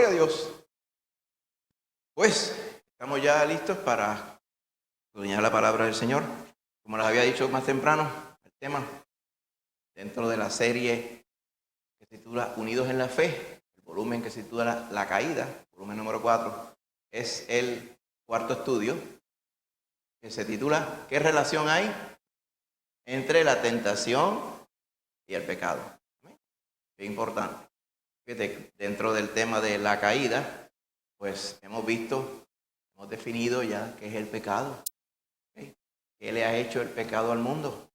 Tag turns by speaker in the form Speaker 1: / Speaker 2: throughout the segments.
Speaker 1: Gloria a Dios. Pues estamos ya listos para estudiar la palabra del Señor. Como les había dicho más temprano, el tema dentro de la serie que se titula Unidos en la Fe, el volumen que se titula La Caída, volumen número 4, es el cuarto estudio que se titula ¿Qué relación hay entre la tentación y el pecado? Es importante. Fíjate, dentro del tema de la caída, pues hemos definido ya qué es el pecado. ¿Okay? ¿Qué le ha hecho el pecado al mundo?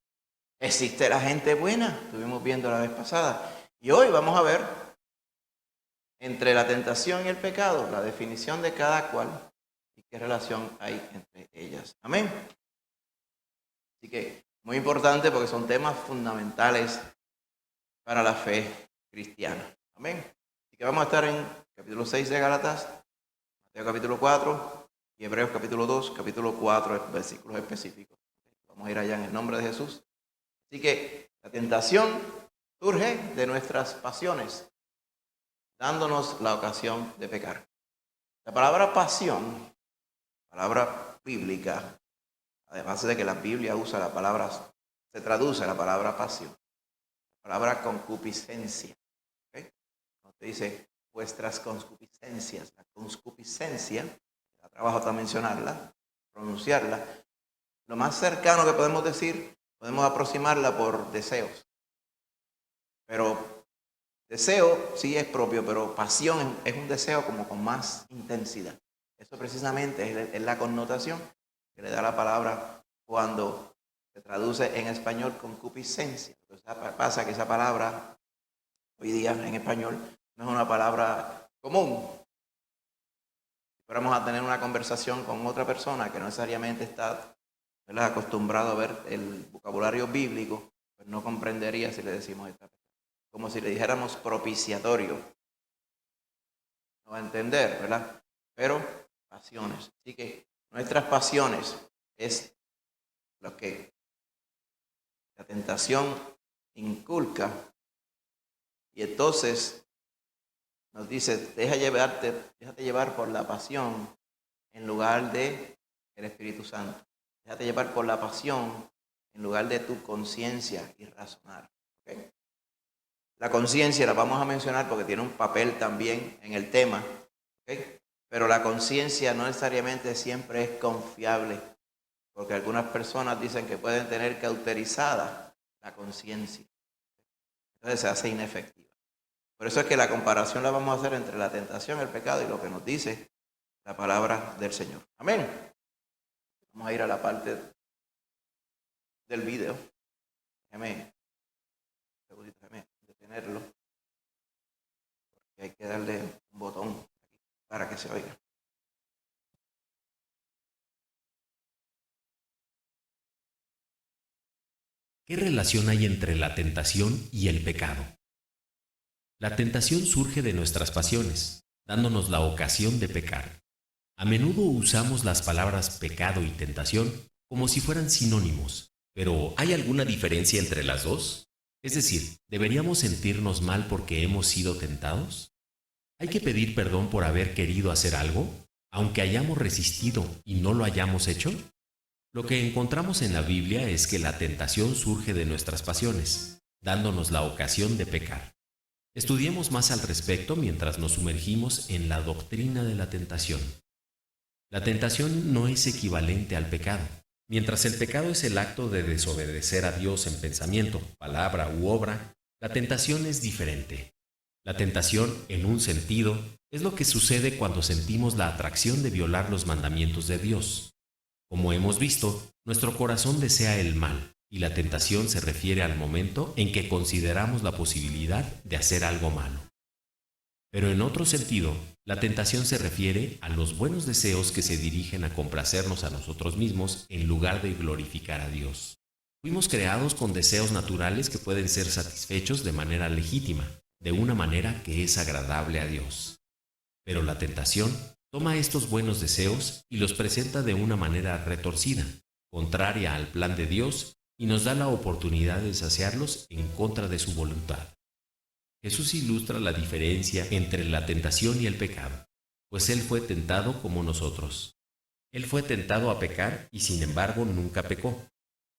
Speaker 1: ¿Existe la gente buena? Estuvimos viendo la vez pasada. Y hoy vamos a ver entre la tentación y el pecado, la definición de cada cual y qué relación hay entre ellas. Amén. Así que muy importante porque son temas fundamentales para la fe cristiana. Amén. Así que vamos a estar en capítulo 6 de Gálatas, Mateo capítulo 4 y Hebreos capítulo 2, capítulo 4, versículos específicos. Vamos a ir allá en el nombre de Jesús. Así que la tentación surge de nuestras pasiones, dándonos la ocasión de pecar. La palabra pasión, palabra bíblica, además de que la Biblia usa la palabra, se traduce la palabra pasión, la palabra concupiscencia. ¿Okay? Te dice vuestras concupiscencias. La concupiscencia, da trabajo hasta mencionarla, pronunciarla. Lo más cercano que podemos decir, podemos aproximarla por deseos. Pero deseo sí es propio, pero pasión es un deseo como con más intensidad. Eso precisamente es la connotación que le da la palabra cuando se traduce en español concupiscencia. Entonces pasa que esa palabra hoy día en español no es una palabra común. Si fuéramos a tener una conversación con otra persona que no necesariamente está acostumbrado a ver el vocabulario bíblico, pues no comprendería si le decimos esta palabra. Como si le dijéramos propiciatorio. No va a entender, ¿verdad? Pero pasiones. Así que nuestras pasiones es lo que la tentación inculca. Y entonces nos dice, déjate llevar por la pasión en lugar de el Espíritu Santo. Déjate llevar por la pasión en lugar de tu conciencia y razonar. ¿Okay? La conciencia la vamos a mencionar porque tiene un papel también en el tema. ¿Okay? Pero la conciencia no necesariamente siempre es confiable, porque algunas personas dicen que pueden tener cauterizada la conciencia. Entonces se hace inefectiva. Por eso es que la comparación la vamos a hacer entre la tentación, el pecado y lo que nos dice la palabra del Señor. Amén. Vamos a ir a la parte del video. Déjeme detenerlo. Porque hay que darle un botón para que se oiga.
Speaker 2: ¿Qué relación hay entre la tentación y el pecado? La tentación surge de nuestras pasiones, dándonos la ocasión de pecar. A menudo usamos las palabras pecado y tentación como si fueran sinónimos, pero ¿hay alguna diferencia entre las dos? Es decir, ¿deberíamos sentirnos mal porque hemos sido tentados? ¿Hay que pedir perdón por haber querido hacer algo, aunque hayamos resistido y no lo hayamos hecho? Lo que encontramos en la Biblia es que la tentación surge de nuestras pasiones, dándonos la ocasión de pecar. Estudiemos más al respecto mientras nos sumergimos en la doctrina de la tentación. La tentación no es equivalente al pecado. Mientras el pecado es el acto de desobedecer a Dios en pensamiento, palabra u obra, la tentación es diferente. La tentación, en un sentido, es lo que sucede cuando sentimos la atracción de violar los mandamientos de Dios. Como hemos visto, nuestro corazón desea el mal, y la tentación se refiere al momento en que consideramos la posibilidad de hacer algo malo. Pero en otro sentido, la tentación se refiere a los buenos deseos que se dirigen a complacernos a nosotros mismos en lugar de glorificar a Dios. Fuimos creados con deseos naturales que pueden ser satisfechos de manera legítima, de una manera que es agradable a Dios. Pero la tentación toma estos buenos deseos y los presenta de una manera retorcida, contraria al plan de Dios, y nos da la oportunidad de saciarlos en contra de su voluntad. Jesús ilustra la diferencia entre la tentación y el pecado, pues Él fue tentado como nosotros. Él fue tentado a pecar y sin embargo nunca pecó.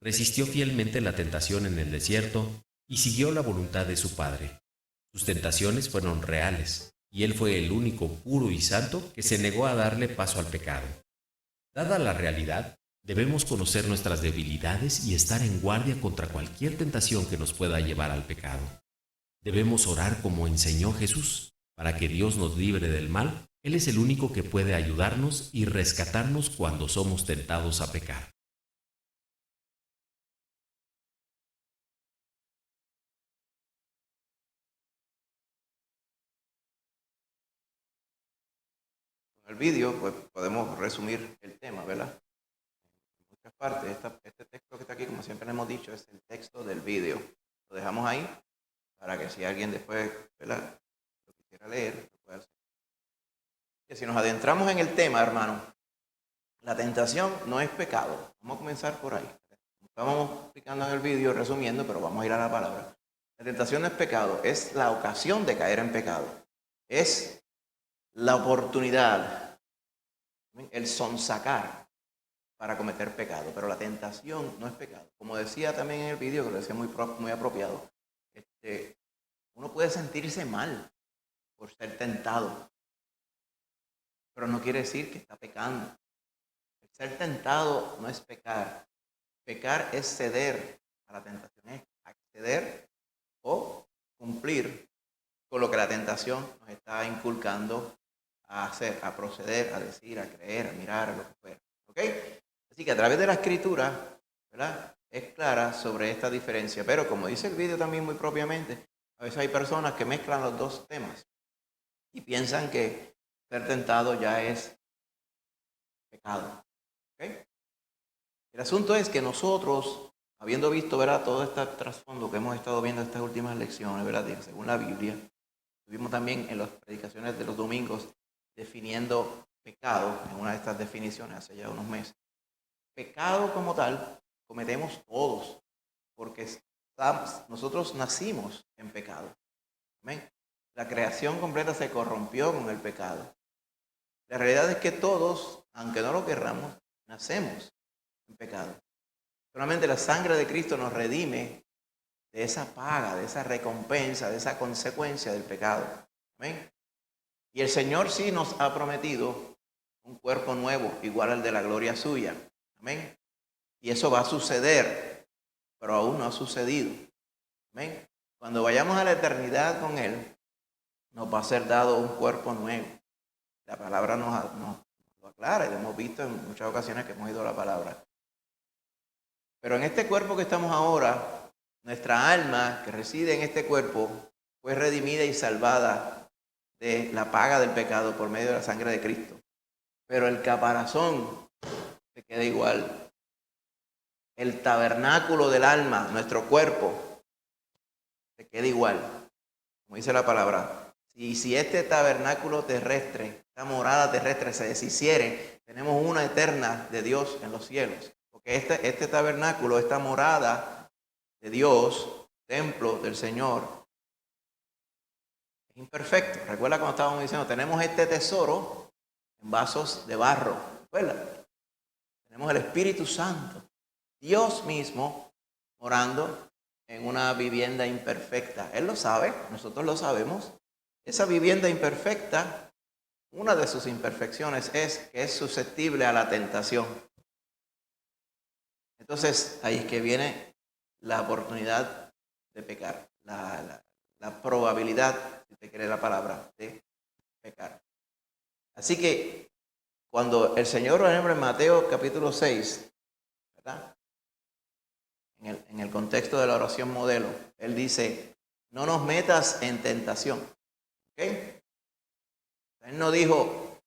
Speaker 2: Resistió fielmente la tentación en el desierto y siguió la voluntad de su Padre. Sus tentaciones fueron reales y Él fue el único puro y santo que se negó a darle paso al pecado. Dada la realidad, debemos conocer nuestras debilidades y estar en guardia contra cualquier tentación que nos pueda llevar al pecado. Debemos orar como enseñó Jesús, para que Dios nos libre del mal. Él es el único que puede ayudarnos y rescatarnos cuando somos tentados a pecar.
Speaker 1: En el vídeo, pues podemos resumir el tema, ¿verdad? En muchas partes, este texto que está aquí, como siempre le hemos dicho, es el texto del vídeo. Lo dejamos ahí para que si alguien después, ¿verdad?, lo quisiera leer, lo pueda hacer. Que si nos adentramos en el tema, hermano, la tentación no es pecado. Vamos a comenzar por ahí. Estábamos explicando en el vídeo, resumiendo, pero vamos a ir a la palabra. La tentación no es pecado, es la ocasión de caer en pecado. Es la oportunidad, el sonsacar para cometer pecado. Pero la tentación no es pecado. Como decía también en el vídeo, que lo decía muy apropiado, uno puede sentirse mal por ser tentado, pero no quiere decir que está pecando. El ser tentado no es pecar. Pecar es ceder a la tentación, es acceder o cumplir con lo que la tentación nos está inculcando a hacer, a proceder, a decir, a creer, a mirar, a lo que fuera. ¿Ok? Así que a través de la escritura, ¿verdad?, es clara sobre esta diferencia. Pero como dice el vídeo también muy propiamente, a veces hay personas que mezclan los dos temas y piensan que ser tentado ya es pecado. ¿Ok? El asunto es que nosotros, habiendo visto, ¿verdad?, todo este trasfondo que hemos estado viendo en estas últimas lecciones, ¿verdad?, según la Biblia, estuvimos también en las predicaciones de los domingos definiendo pecado, en una de estas definiciones hace ya unos meses. Pecado como tal cometemos todos, porque nosotros nacimos en pecado. ¿Amén? La creación completa se corrompió con el pecado. La realidad es que todos, aunque no lo querramos, nacemos en pecado. Solamente la sangre de Cristo nos redime de esa paga, de esa recompensa, de esa consecuencia del pecado. ¿Amén? Y el Señor sí nos ha prometido un cuerpo nuevo, igual al de la gloria suya. Amén. Y eso va a suceder, pero aún no ha sucedido. Amén. Cuando vayamos a la eternidad con Él, nos va a ser dado un cuerpo nuevo. La palabra nos lo aclara y lo hemos visto en muchas ocasiones que hemos oído la palabra. Pero en este cuerpo que estamos ahora, nuestra alma que reside en este cuerpo fue redimida y salvada de la paga del pecado por medio de la sangre de Cristo. Pero el caparazón se queda igual. El tabernáculo del alma, nuestro cuerpo, se queda igual. Como dice la palabra, si este tabernáculo terrestre, esta morada terrestre se deshiciere, tenemos una eterna de Dios en los cielos. Porque este tabernáculo, esta morada de Dios, templo del Señor, es imperfecto. Recuerda cuando estábamos diciendo, tenemos este tesoro en vasos de barro. ¿Recuerda? Tenemos el Espíritu Santo, Dios mismo, morando en una vivienda imperfecta. Él lo sabe, nosotros lo sabemos. Esa vivienda imperfecta, una de sus imperfecciones es que es susceptible a la tentación. Entonces, ahí es que viene la oportunidad de pecar, la probabilidad, si te quiere la palabra, de pecar. Así que, cuando el Señor, por ejemplo, en Mateo capítulo 6, ¿verdad?, en el contexto de la oración modelo, Él dice, no nos metas en tentación. ¿Ok? Él no dijo,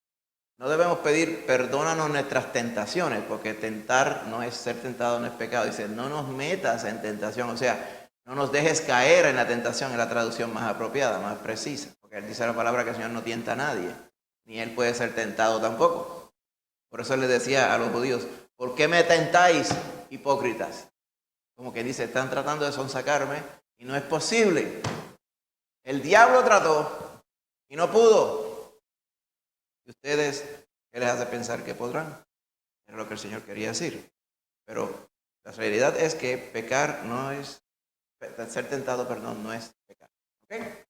Speaker 1: no debemos pedir, perdónanos nuestras tentaciones, porque tentar no es ser tentado, no es pecado. Dice, no nos metas en tentación, o sea, no nos dejes caer en la tentación, es la traducción más apropiada, más precisa, porque Él dice la palabra que el Señor no tienta a nadie, ni Él puede ser tentado tampoco. Por eso Él les decía a los judíos, ¿por qué me tentáis, hipócritas? Como que dice, están tratando de sonsacarme y no es posible. El diablo trató y no pudo. ¿Y ustedes qué les hace pensar que podrán? Era lo que el Señor quería decir. Pero la realidad es que pecar no es, ser tentado, perdón, no es pecar. ¿Okay?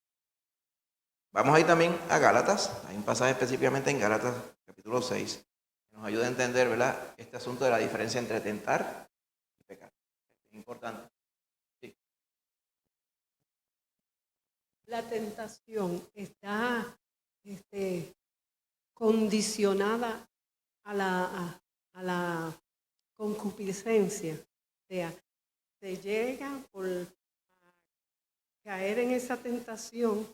Speaker 1: Vamos a ir también a Gálatas. Hay un pasaje específicamente en Gálatas, capítulo 6, que nos ayuda a entender, ¿verdad?, este asunto de la diferencia entre tentar y pecar. Es importante. Sí.
Speaker 3: La tentación está condicionada a la concupiscencia. O sea, se llega por caer en esa tentación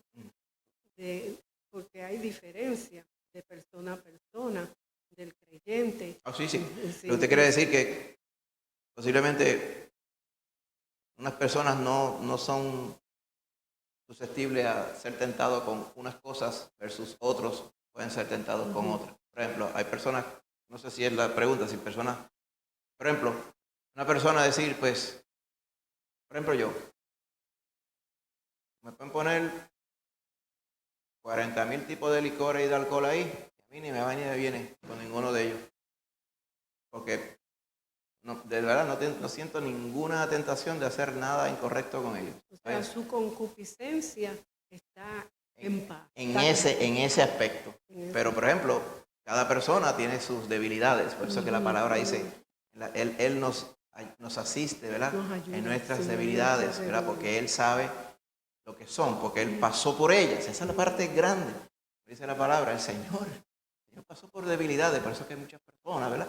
Speaker 3: porque hay diferencia de persona a persona, del creyente.
Speaker 1: Sí, sí.
Speaker 3: Sí.
Speaker 1: Pero usted quiere decir que posiblemente unas personas no son susceptibles a ser tentados con unas cosas versus otros pueden ser tentados con otras. Por ejemplo, hay personas, no sé si es la pregunta, si personas, por ejemplo, una persona decir, pues, por ejemplo yo, me pueden poner 40,000 tipos de licores y de alcohol ahí, y a mí ni me va ni me viene con ninguno de ellos. Porque no, de verdad no siento ninguna tentación de hacer nada incorrecto con ellos.
Speaker 3: O sea, su concupiscencia está en paz.
Speaker 1: En ese aspecto. Pero, por ejemplo, cada persona tiene sus debilidades. Por eso que la palabra dice, Él nos asiste, ¿verdad?,
Speaker 3: Nos ayuda,
Speaker 1: en nuestras
Speaker 3: sí,
Speaker 1: debilidades, ¿verdad? Porque Él sabe lo que son, porque Él pasó por ellas. Esa es la parte grande. Dice la palabra, el Señor pasó por debilidades. Por eso que hay muchas personas, ¿verdad?,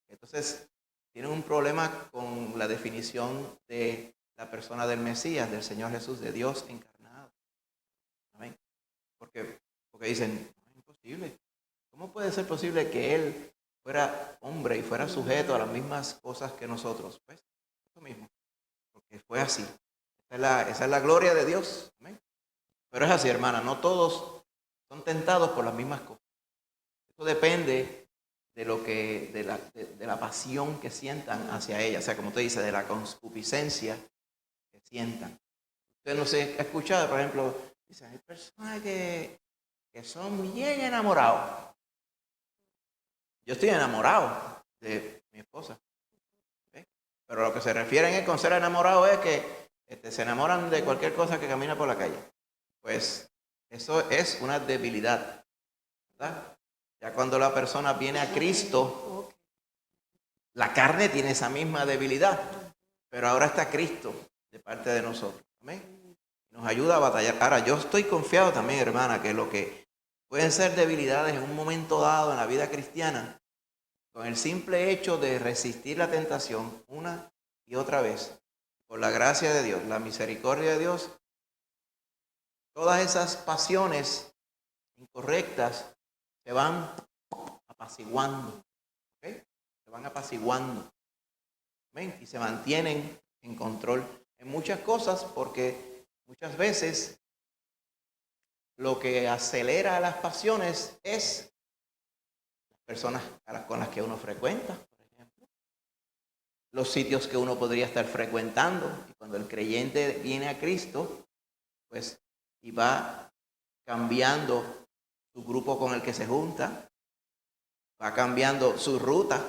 Speaker 1: entonces tienen un problema con la definición de la persona del Mesías, del Señor Jesús, de Dios encarnado. Amén. Porque dicen, no, es imposible. ¿Cómo puede ser posible que Él fuera hombre y fuera sujeto a las mismas cosas que nosotros? Pues eso mismo, porque fue así. Esa es la gloria de Dios. Amén. Pero es así, hermana, no todos son tentados por las mismas cosas. Eso depende de la pasión que sientan hacia ella. O sea, como usted dice, de la concupiscencia que sientan. Usted no se ha escuchado, por ejemplo, dicen, hay personas que son bien enamorados. Yo estoy enamorado de mi esposa. ¿Okay? Pero lo que se refieren con ser enamorado es que se enamoran de cualquier cosa que camina por la calle. Pues eso es una debilidad, ¿verdad? Ya cuando la persona viene a Cristo, la carne tiene esa misma debilidad, pero ahora está Cristo de parte de nosotros. Amén. Nos ayuda a batallar. Ahora, yo estoy confiado también, hermana, que lo que pueden ser debilidades en un momento dado en la vida cristiana, con el simple hecho de resistir la tentación una y otra vez, por la gracia de Dios, la misericordia de Dios, todas esas pasiones incorrectas se van apaciguando. ¿Okay? Se van apaciguando. ¿Ven? Y se mantienen en control en muchas cosas, porque muchas veces lo que acelera las pasiones es las personas con las que uno frecuenta, por ejemplo, los sitios que uno podría estar frecuentando. Y cuando el creyente viene a Cristo, pues, y va cambiando su grupo con el que se junta, va cambiando su ruta,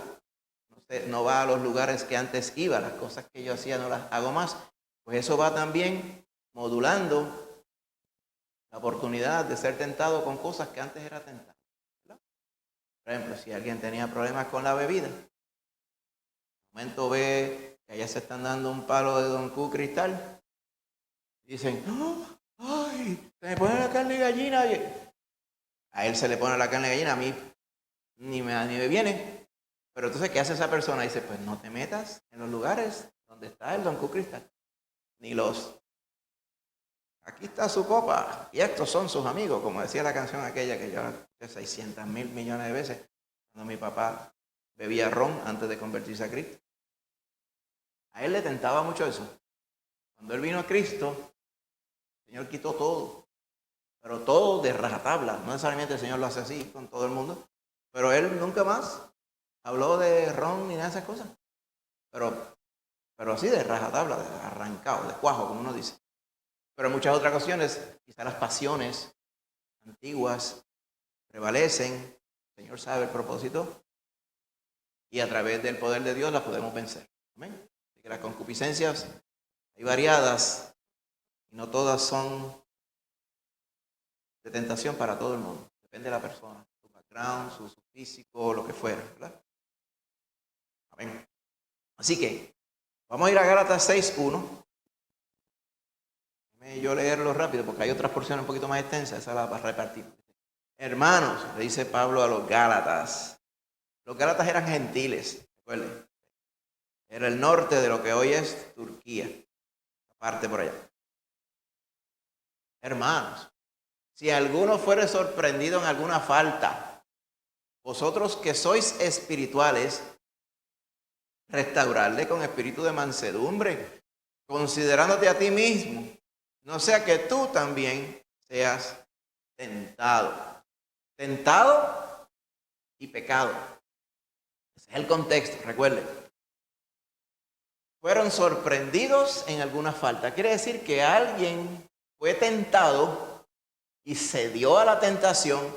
Speaker 1: no va a los lugares que antes iba, las cosas que yo hacía no las hago más, pues eso va también modulando la oportunidad de ser tentado con cosas que antes era tentado, ¿verdad? Por ejemplo, si alguien tenía problemas con la bebida, de momento ve que allá se están dando un palo de Don Q Cristal, dicen, ¡ay! Se me pone la carne de gallina. A él se le pone la carne de gallina, a mí ni me viene. Pero entonces, ¿qué hace esa persona? Dice, pues no te metas en los lugares donde está el Don Q Cristal, ni aquí está su copa y estos son sus amigos, como decía la canción aquella que yo escuché 600,000 millones de veces cuando mi papá bebía ron antes de convertirse a Cristo. A él le tentaba mucho eso. Cuando él vino a Cristo, el Señor quitó todo, pero todo de rajatabla. No necesariamente el Señor lo hace así con todo el mundo, pero él nunca más habló de ron ni nada de esas cosas. Pero así de rajatabla, de arrancado, de cuajo, como uno dice. Pero en muchas otras ocasiones, quizás las pasiones antiguas prevalecen. El Señor sabe el propósito. Y a través del poder de Dios las podemos vencer. Amén. Así que las concupiscencias hay variadas y no todas son de tentación para todo el mundo. Depende de la persona, su background, su físico, lo que fuera, ¿verdad? Amén. Así que vamos a ir a Gálatas 6:1. Déjame yo leerlo rápido porque hay otras porciones un poquito más extensas. Esa la va a repartir. Hermanos, le dice Pablo a los Gálatas. Los Gálatas eran gentiles, recuerden. Era el norte de lo que hoy es Turquía. Parte por allá. Hermanos, si alguno fuere sorprendido en alguna falta, vosotros que sois espirituales, restaurarle con espíritu de mansedumbre, considerándote a ti mismo, no sea que tú también seas tentado. Tentado y pecado. Ese es el contexto, recuerden. Fueron sorprendidos en alguna falta. Quiere decir que alguien fue tentado y cedió a la tentación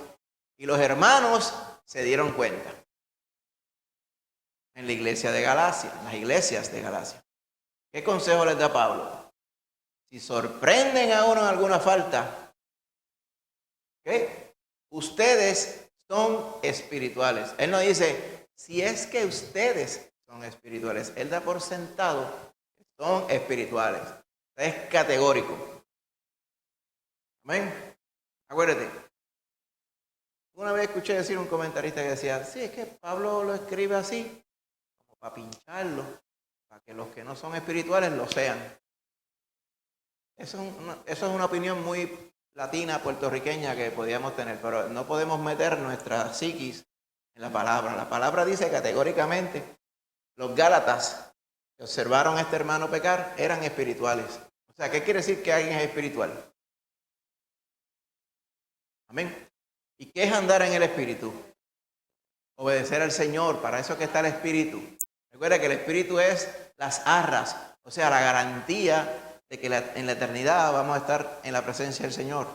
Speaker 1: y los hermanos se dieron cuenta. En la iglesia de Galacia, en las iglesias de Galacia. ¿Qué consejo les da Pablo? Si sorprenden a uno en alguna falta, ¿qué? Ustedes son espirituales. Él no dice, si es que ustedes son espirituales. Él da por sentado que son espirituales. Es categórico. Amén. Acuérdate. Una vez escuché decir un comentarista que decía, sí, es que Pablo lo escribe así, como para pincharlo, para que los que no son espirituales lo sean. Eso es una opinión muy latina, puertorriqueña que podíamos tener, pero no podemos meter nuestra psiquis en la palabra. La palabra dice categóricamente, los Gálatas que observaron a este hermano pecar eran espirituales. O sea, ¿qué quiere decir que alguien es espiritual? Amén. ¿Y qué es andar en el Espíritu? Obedecer al Señor, para eso que está el Espíritu. Recuerda que el Espíritu es las arras, o sea, la garantía de que en la eternidad vamos a estar en la presencia del Señor.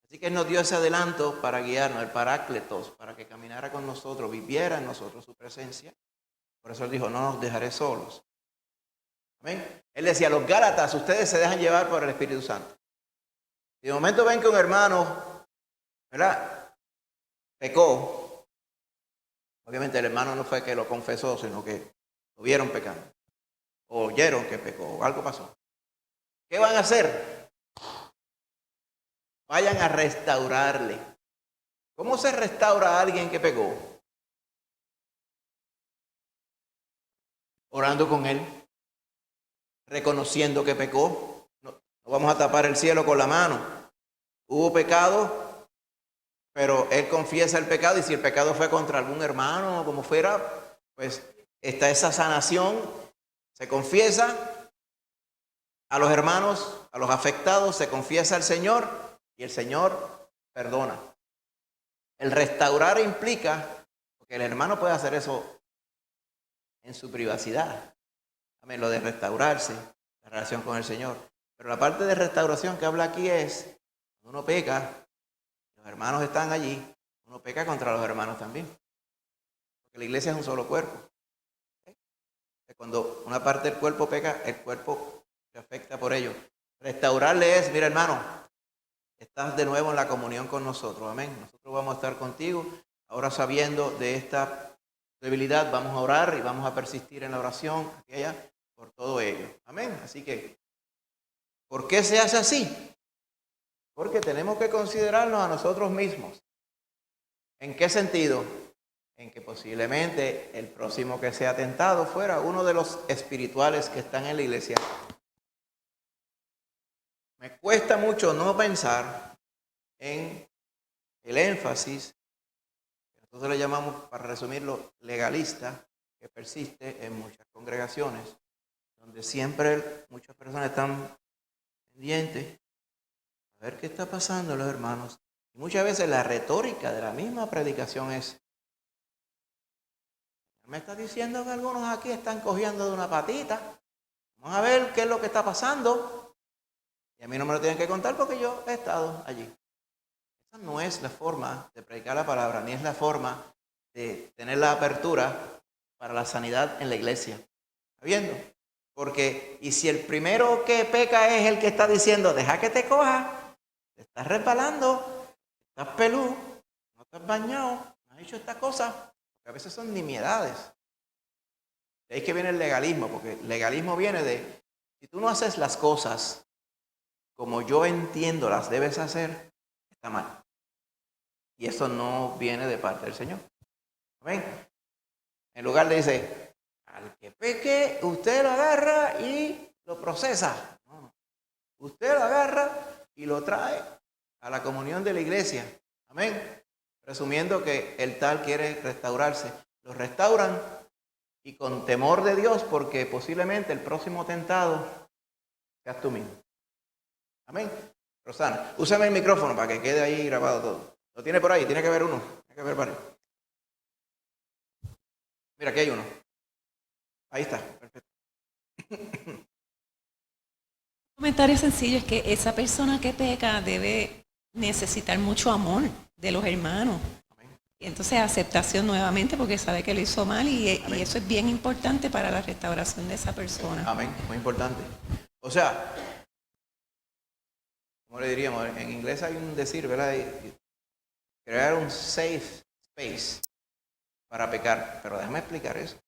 Speaker 1: Así que Él nos dio ese adelanto para guiarnos, el Parácletos, para que caminara con nosotros, viviera en nosotros su presencia. Por eso Él dijo, no nos dejaré solos. Amén. Él decía, los Gálatas, ustedes se dejan llevar por el Espíritu Santo. Y de momento ven que un hermano, ¿verdad?, pecó. Obviamente el hermano no fue que lo confesó, sino que lo vieron pecando. O oyeron que pecó, o algo pasó. ¿Qué van a hacer? Vayan a restaurarle. ¿Cómo se restaura a alguien que pecó? Orando con él, reconociendo que pecó. No vamos a tapar el cielo con la mano. Hubo pecado, pero él confiesa el pecado, y si el pecado fue contra algún hermano o como fuera, pues está esa sanación, se confiesa a los hermanos, a los afectados, se confiesa al Señor y el Señor perdona. El restaurar implica, porque el hermano puede hacer eso en su privacidad, amén, lo de restaurarse, la relación con el Señor. Pero la parte de restauración que habla aquí es, cuando uno peca, los hermanos están allí, uno peca contra los hermanos también. Porque la iglesia es un solo cuerpo. Cuando una parte del cuerpo peca, el cuerpo se afecta por ello. Restaurarle es, mira hermano, estás de nuevo en la comunión con nosotros, amén. Nosotros vamos a estar contigo. Ahora sabiendo de esta debilidad, vamos a orar y vamos a persistir en la oración aquella por todo ello. Amén. Así que, ¿por qué se hace así? Porque tenemos que considerarnos a nosotros mismos. ¿En qué sentido? En que posiblemente el próximo que sea tentado fuera uno de los espirituales que están en la iglesia. Me cuesta mucho no pensar en el énfasis, que nosotros le llamamos, para resumirlo, legalista, que persiste en muchas congregaciones, donde siempre muchas personas están pendientes a ver qué está pasando, los hermanos. Y muchas veces la retórica de la misma predicación es, me está diciendo que algunos aquí están cogiendo de una patita. Vamos a ver qué es lo que está pasando. Y a mí no me lo tienen que contar porque yo he estado allí. Esa no es la forma de predicar la palabra, ni es la forma de tener la apertura para la sanidad en la iglesia. ¿Está viendo? Porque, y si el primero que peca es el que está diciendo, deja que te coja, te estás resbalando, estás peludo, no estás bañado, no has hecho esta cosa, porque a veces son nimiedades. De ahí que viene el legalismo, porque el legalismo viene de, si tú no haces las cosas como yo entiendo las debes hacer, está mal. Y eso no viene de parte del Señor. ¿Amén? En lugar de dice, al que peque, usted lo agarra y lo procesa. No. Usted lo agarra y lo trae a la comunión de la iglesia. Amén. Presumiendo que el tal quiere restaurarse. Lo restauran y con temor de Dios, porque posiblemente el próximo tentado seas tú mismo. Amén. Rosana, úsame el micrófono para que quede ahí grabado todo. Lo tiene por ahí, tiene que haber uno. Tiene que haber varios. Mira, aquí hay uno. Ahí está, perfecto.
Speaker 4: Un comentario sencillo es que esa persona que peca debe necesitar mucho amor de los hermanos.
Speaker 1: Amén.
Speaker 4: Y entonces aceptación nuevamente porque sabe que lo hizo mal y
Speaker 1: Amén.
Speaker 4: eso es bien importante para la restauración de esa persona.
Speaker 1: Amén, muy importante. O sea, ¿cómo le diríamos? En inglés hay un decir, ¿verdad? Crear un safe space para pecar. Pero déjame explicar eso.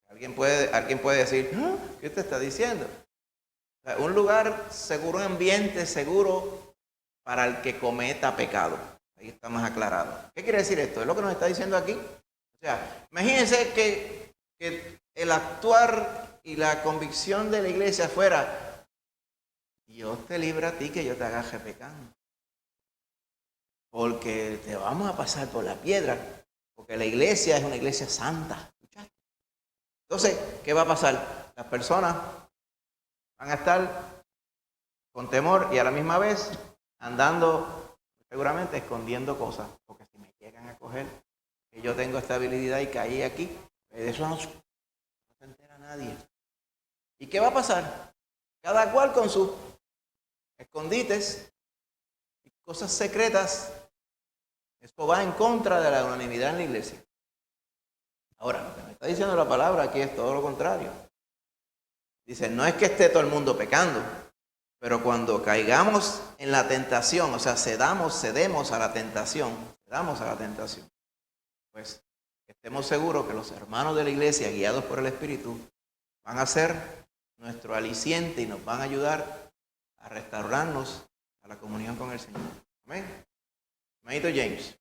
Speaker 1: Alguien puede decir, ¿ah? ¿Qué te está diciendo? O sea, un lugar seguro, un ambiente seguro para el que cometa pecado. Ahí está más aclarado. ¿Qué quiere decir esto? Es lo que nos está diciendo aquí. O sea, imagínense que el actuar y la convicción de la iglesia fuera, Dios te libra a ti que yo te agarre pecando. Porque te vamos a pasar por la piedra. Porque la iglesia es una iglesia santa. Entonces, ¿qué va a pasar? Las personas van a estar con temor y a la misma vez andando, seguramente escondiendo cosas. Porque si me llegan a coger, que yo tengo estabilidad y caí aquí, de eso no se entera nadie. ¿Y qué va a pasar? Cada cual con sus escondites y cosas secretas. Esto va en contra de la unanimidad en la iglesia. Ahora, lo que me está diciendo la palabra aquí es todo lo contrario. Dice, no es que esté todo el mundo pecando, pero cuando caigamos en la tentación, o sea, cedemos a la tentación, pues estemos seguros que los hermanos de la iglesia, guiados por el Espíritu, van a ser nuestro aliciente y nos van a ayudar a restaurarnos a la comunión con el Señor. Amén. Hermanito James.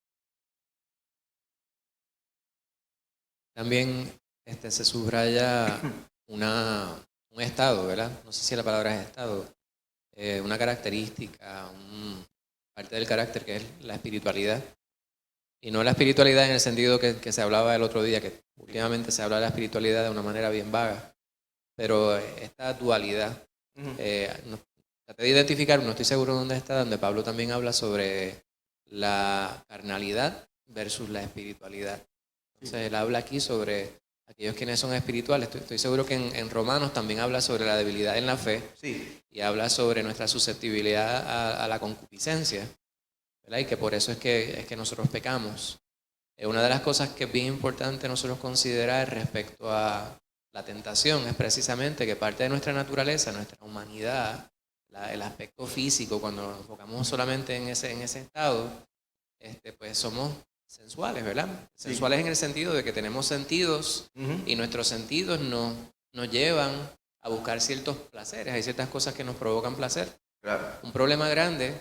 Speaker 5: También se subraya un estado, ¿verdad? No sé si la palabra es estado, una característica, parte del carácter que es la espiritualidad. Y no la espiritualidad en el sentido que se hablaba el otro día, que últimamente se habla de la espiritualidad de una manera bien vaga, pero esta dualidad. Traté de identificar, no estoy seguro dónde está, donde Pablo también habla sobre la carnalidad versus la espiritualidad. Entonces él habla aquí sobre aquellos quienes son espirituales. Estoy seguro que en Romanos también habla sobre la debilidad en la fe.
Speaker 1: Sí.
Speaker 5: Y habla sobre nuestra susceptibilidad a la concupiscencia, ¿verdad? Y que por eso es que nosotros pecamos. Una de las cosas que es bien importante nosotros considerar respecto a la tentación es precisamente que parte de nuestra naturaleza, nuestra humanidad, el aspecto físico, cuando nos enfocamos solamente en ese estado, pues somos sensuales, ¿verdad?
Speaker 1: Sí.
Speaker 5: Sensuales en el sentido de que tenemos sentidos y nuestros sentidos nos llevan a buscar ciertos placeres. Hay ciertas cosas que nos provocan placer.
Speaker 1: Claro.
Speaker 5: Un problema grande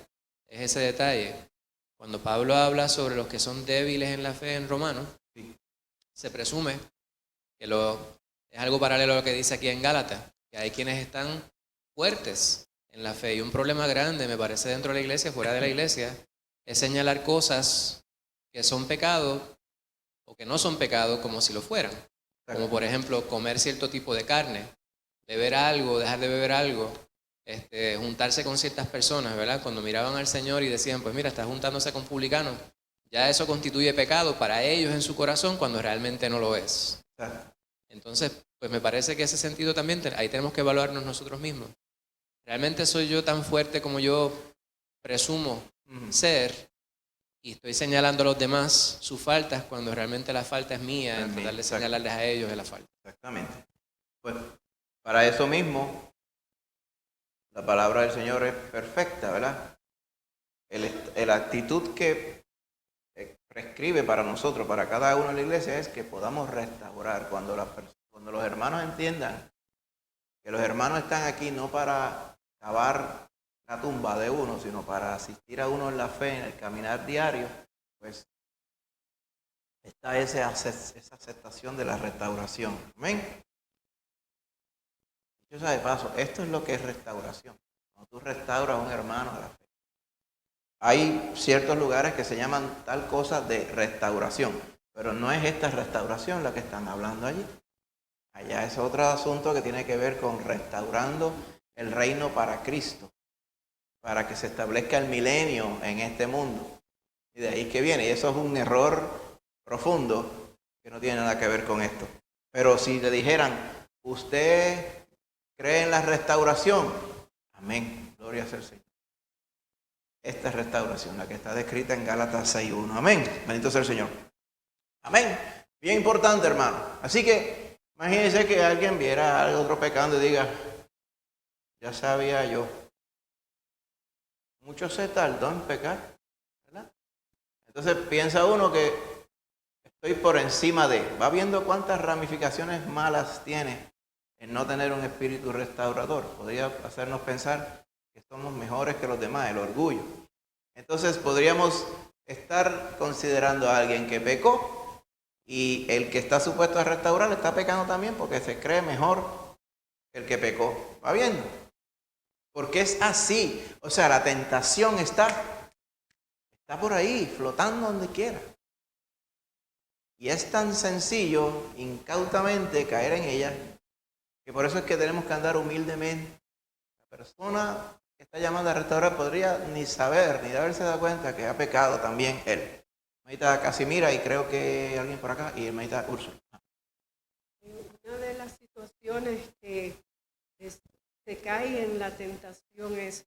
Speaker 5: es ese detalle. Cuando Pablo habla sobre los que son débiles en la fe en Romanos, se presume que es algo paralelo a lo que dice aquí en Gálatas, que hay quienes están fuertes en la fe. Y un problema grande, me parece, dentro de la iglesia, fuera de la iglesia, es señalar cosas que son pecados o que no son pecados como si lo fueran. Como por ejemplo, comer cierto tipo de carne, beber algo, dejar de beber algo, juntarse con ciertas personas, ¿verdad? Cuando miraban al Señor y decían, pues mira, está juntándose con publicanos, ya eso constituye pecado para ellos en su corazón cuando realmente no lo es. Entonces, pues me parece que ese sentido también, ahí tenemos que evaluarnos nosotros mismos. ¿realmente soy yo tan fuerte como yo presumo ser? Y estoy señalando a los demás sus faltas cuando realmente la falta es mía, en tratar de señalarles a ellos de la falta.
Speaker 1: Exactamente. Pues para eso mismo, la palabra del Señor es perfecta, ¿verdad? La actitud que prescribe para nosotros, para cada uno en la iglesia, es que podamos restaurar. Cuando los hermanos entiendan que los hermanos están aquí no para cavar la tumba de uno, sino para asistir a uno en la fe, en el caminar diario, pues está esa aceptación de la restauración. Amén. Yo sé de paso, esto es lo que es restauración. Cuando tú restauras a un hermano a la fe. Hay ciertos lugares que se llaman tal cosa de restauración, pero no es esta restauración la que están hablando allí. Allá es otro asunto que tiene que ver con restaurando el reino para Cristo, para que se establezca el milenio en este mundo. Y de ahí que viene, y eso es un error profundo que no tiene nada que ver con esto. Pero si le dijeran, ¿usted cree en la restauración? Amén, gloria sea el Señor. Esta es restauración, la que está descrita en Gálatas 6:1. Amén, bendito sea el Señor. Amén, bien importante, hermano. Así que imagínense que alguien viera a otro pecando y diga, ya sabía yo. Mucho se tardó en pecar, ¿verdad? Entonces piensa uno que estoy por encima de, va viendo cuántas ramificaciones malas tiene en no tener un espíritu restaurador. Podría hacernos pensar que somos mejores que los demás, el orgullo. Entonces podríamos estar considerando a alguien que pecó y el que está supuesto a restaurar está pecando también porque se cree mejor que el que pecó. ¿Va viendo? Porque es así. O sea, la tentación está por ahí, flotando donde quiera. Y es tan sencillo, incautamente, caer en ella, que por eso es que tenemos que andar humildemente. La persona que está llamada a restaurar podría ni saber, ni de haberse dado cuenta que ha pecado también él. Hermanita Casimira, y creo que alguien por acá, y hermanita Úrsula.
Speaker 3: Una de las situaciones que se cae en la tentación es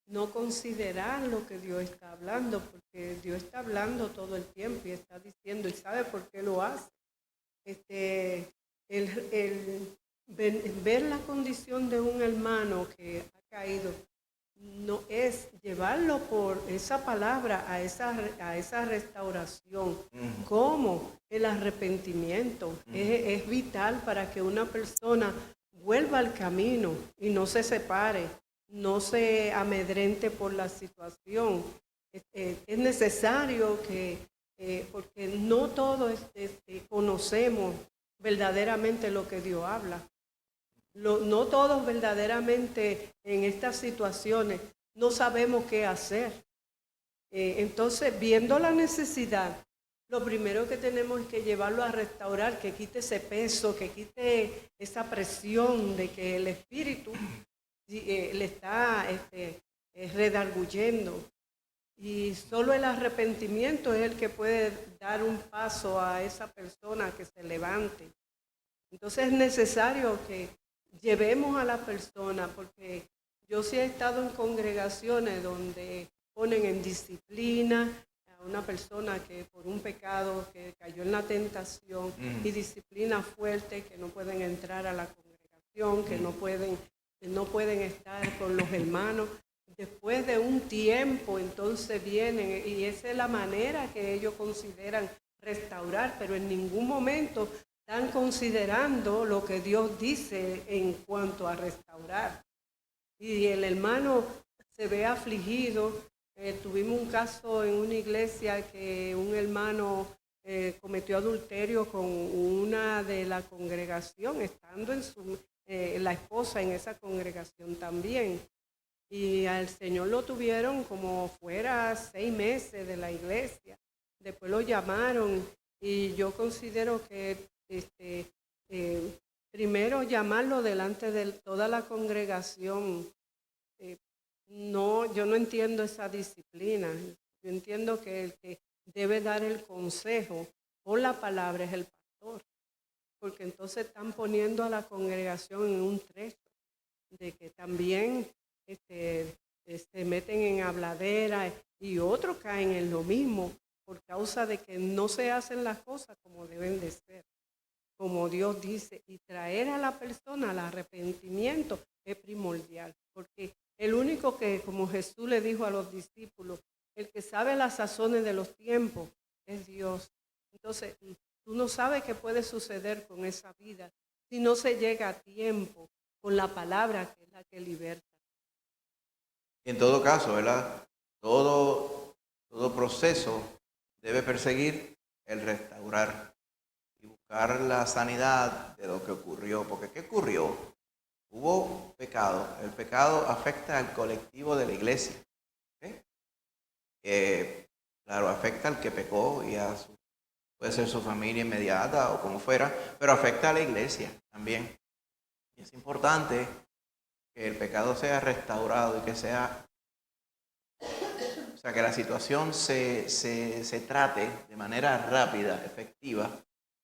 Speaker 3: no considerar lo que Dios está hablando, porque Dios está hablando todo el tiempo y está diciendo, y sabe por qué lo hace. El ver la condición de un hermano que ha caído no es llevarlo por esa palabra a esa restauración. ¿Cómo? El arrepentimiento es vital para que una persona vuelva al camino y no se separe, no se amedrente por la situación. Es necesario que, porque no todos conocemos verdaderamente lo que Dios habla. No todos verdaderamente en estas situaciones no sabemos qué hacer. Entonces, viendo la necesidad, lo primero que tenemos es que llevarlo a restaurar, que quite ese peso, que quite esa presión de que el espíritu le está redarguyendo. Y solo el arrepentimiento es el que puede dar un paso a esa persona que se levante. Entonces es necesario que llevemos a la persona, porque yo sí he estado en congregaciones donde ponen en disciplina a una persona que por un pecado que cayó en la tentación y disciplina fuerte, que no pueden entrar a la congregación, que no pueden estar con los hermanos. Después de un tiempo, entonces vienen, y esa es la manera que ellos consideran restaurar, pero en ningún momento están considerando lo que Dios dice en cuanto a restaurar. Y el hermano se ve afligido. Tuvimos un caso en una iglesia que un hermano cometió adulterio con una de la congregación, estando la esposa en esa congregación también. Y al Señor lo tuvieron como fuera 6 meses de la iglesia. Después lo llamaron y yo considero que primero llamarlo delante de toda la congregación. Yo no entiendo esa disciplina. Yo entiendo que el que debe dar el consejo o la palabra es el pastor, porque entonces están poniendo a la congregación en un trecho de que también se meten en habladera y otros caen en lo mismo por causa de que no se hacen las cosas como deben de ser, como Dios dice, y traer a la persona al arrepentimiento es primordial, porque el único que, como Jesús le dijo a los discípulos, el que sabe las sazones de los tiempos es Dios. Entonces, tú no sabes qué puede suceder con esa vida si no se llega a tiempo con la palabra que es la que liberta.
Speaker 1: Y en todo caso, ¿verdad? Todo proceso debe perseguir el restaurar y buscar la sanidad de lo que ocurrió. Porque ¿qué ocurrió? Hubo pecado. El pecado afecta al colectivo de la iglesia. ¿Okay? Claro, afecta al que pecó y puede ser su familia inmediata o como fuera, pero afecta a la iglesia también. Y es importante que el pecado sea restaurado y que que la situación se trate de manera rápida, efectiva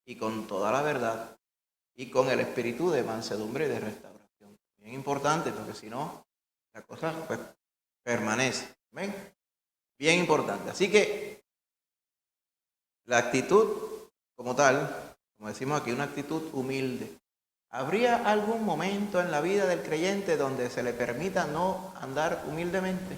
Speaker 1: y con toda la verdad y con el espíritu de mansedumbre y de restauración. Bien importante, porque si no, la cosa pues permanece. ¿Ven? Bien importante. Así que la actitud como tal, como decimos aquí, una actitud humilde. ¿Habría algún momento en la vida del creyente donde se le permita no andar humildemente?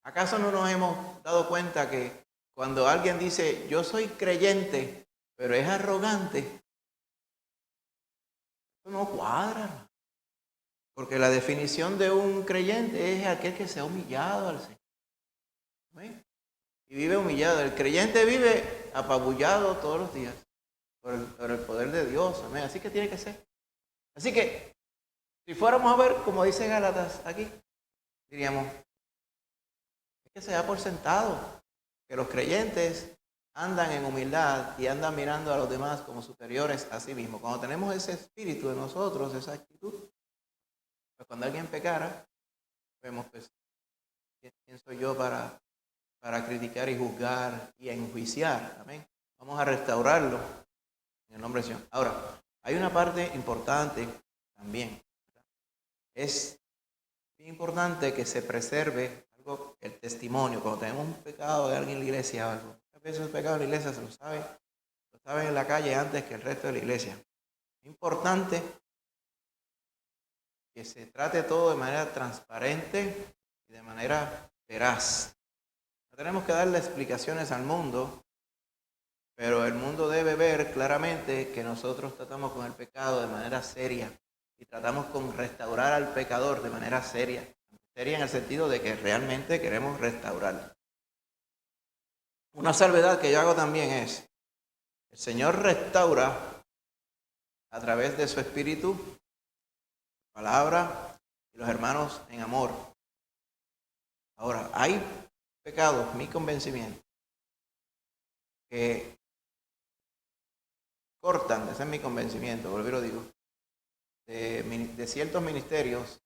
Speaker 1: ¿Acaso no nos hemos dado cuenta que cuando alguien dice, yo soy creyente, pero es arrogante, eso no cuadra? Porque la definición de un creyente es aquel que se ha humillado al Señor. ¿Ven? Y vive humillado. El creyente vive apabullado todos los días por el poder de Dios. ¿Amén? Así que tiene que ser. Así que, si fuéramos a ver, como dice Gálatas aquí, diríamos, es que se da por sentado que los creyentes andan en humildad y andan mirando a los demás como superiores a sí mismos. Cuando tenemos ese espíritu de nosotros, esa actitud, pues cuando alguien pecara, vemos, pues, ¿quién soy yo para criticar y juzgar y enjuiciar? Amén. Vamos a restaurarlo en el nombre del Señor. Ahora, hay una parte importante también, ¿verdad? Es bien importante que se preserve algo, el testimonio. Cuando tenemos un pecado de alguien en la iglesia o algo, muchas veces el pecado de la iglesia se lo saben en la calle antes que el resto de la iglesia. Es importante que se trate todo de manera transparente y de manera veraz. No tenemos que darle explicaciones al mundo, pero el mundo debe ver claramente que nosotros tratamos con el pecado de manera seria y tratamos con restaurar al pecador de manera seria. Seria en el sentido de que realmente queremos restaurarlo. Una salvedad que yo hago también es, el Señor restaura a través de su Espíritu, palabra y los hermanos en amor. Ahora, hay pecados, mi convencimiento, que cortan, ese es mi convencimiento, por lo digo, de ciertos ministerios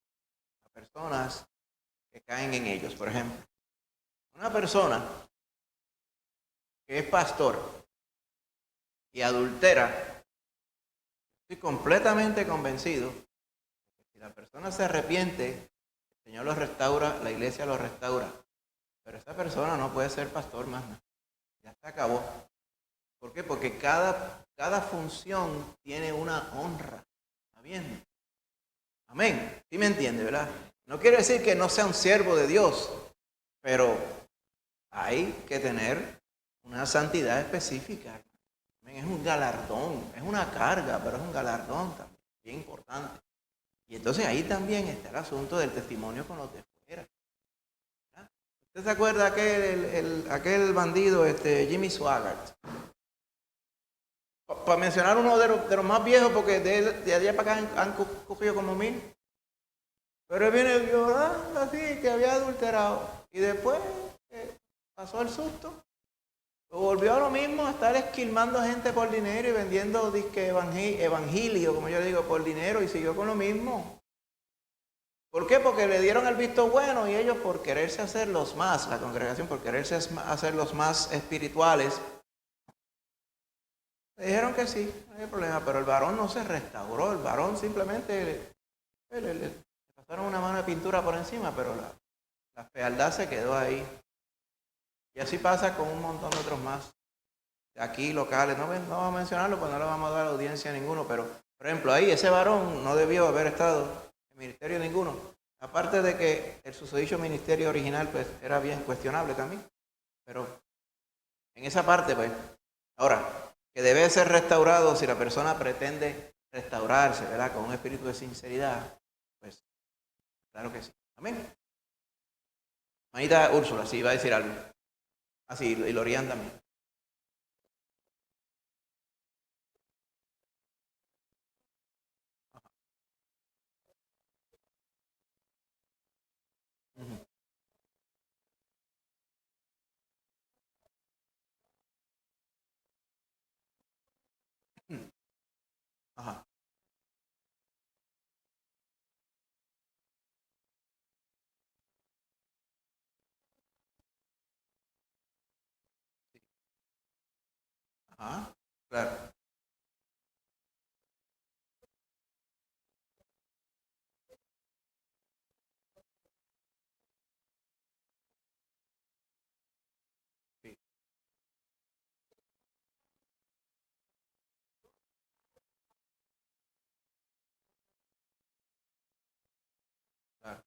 Speaker 1: a personas que caen en ellos. Por ejemplo, una persona que es pastor y adultera, estoy completamente convencido que si la persona se arrepiente, el Señor lo restaura, la iglesia lo restaura, pero esa persona no puede ser pastor más nada. Ya se acabó. ¿Por qué? Porque cada función tiene una honra. ¿Está bien? Amén. ¿Sí me entiende, verdad? No quiere decir que no sea un siervo de Dios, pero hay que tener una santidad específica. Amén. Es un galardón, es una carga, pero es un galardón también, bien importante. Y entonces ahí también está el asunto del testimonio con los de fuera. ¿Verdad? ¿Usted se acuerda aquel bandido, Jimmy Swaggart? Para mencionar uno de los más viejos, porque de allá para acá han cogido como 1000. Pero él viene llorando así, que había adulterado. Y después pasó el susto. Volvió a lo mismo, a estar esquilmando gente por dinero y vendiendo disque evangelio, como yo digo, por dinero, y siguió con lo mismo. ¿Por qué? Porque le dieron el visto bueno y ellos por quererse hacer los más, la congregación por quererse hacer los más espirituales, le dijeron que sí, no hay problema, pero el varón no se restauró, el varón simplemente pasaron una mano de pintura por encima, pero la fealdad se quedó ahí. Y así pasa con un montón de otros más. De aquí, locales, no vamos a mencionarlo, pues no le vamos a dar audiencia a ninguno, pero, por ejemplo, ahí ese varón no debió haber estado en ministerio ninguno. Aparte de que el susodicho ministerio original, pues, era bien cuestionable también. Pero en esa parte, pues, ahora, que debe ser restaurado si la persona pretende restaurarse, ¿verdad? Con un espíritu de sinceridad, pues, claro que sí. Amén. Manita Úrsula, sí, va a decir algo. Así, y Lorian también. Ujú. Ajá. Ajá. Claro. Sí, claro.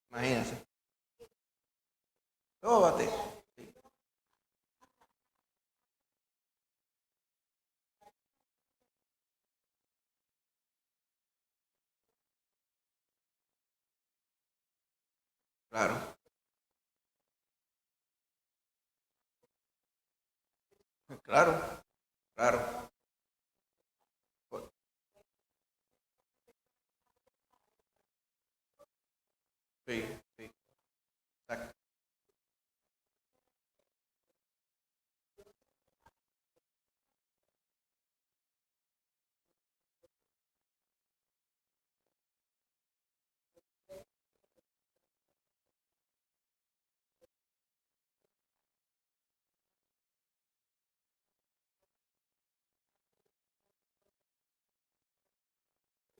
Speaker 1: Imagínense. Tóbate. Sí, claro. Claro. Claro. Sí, sí. Exacto.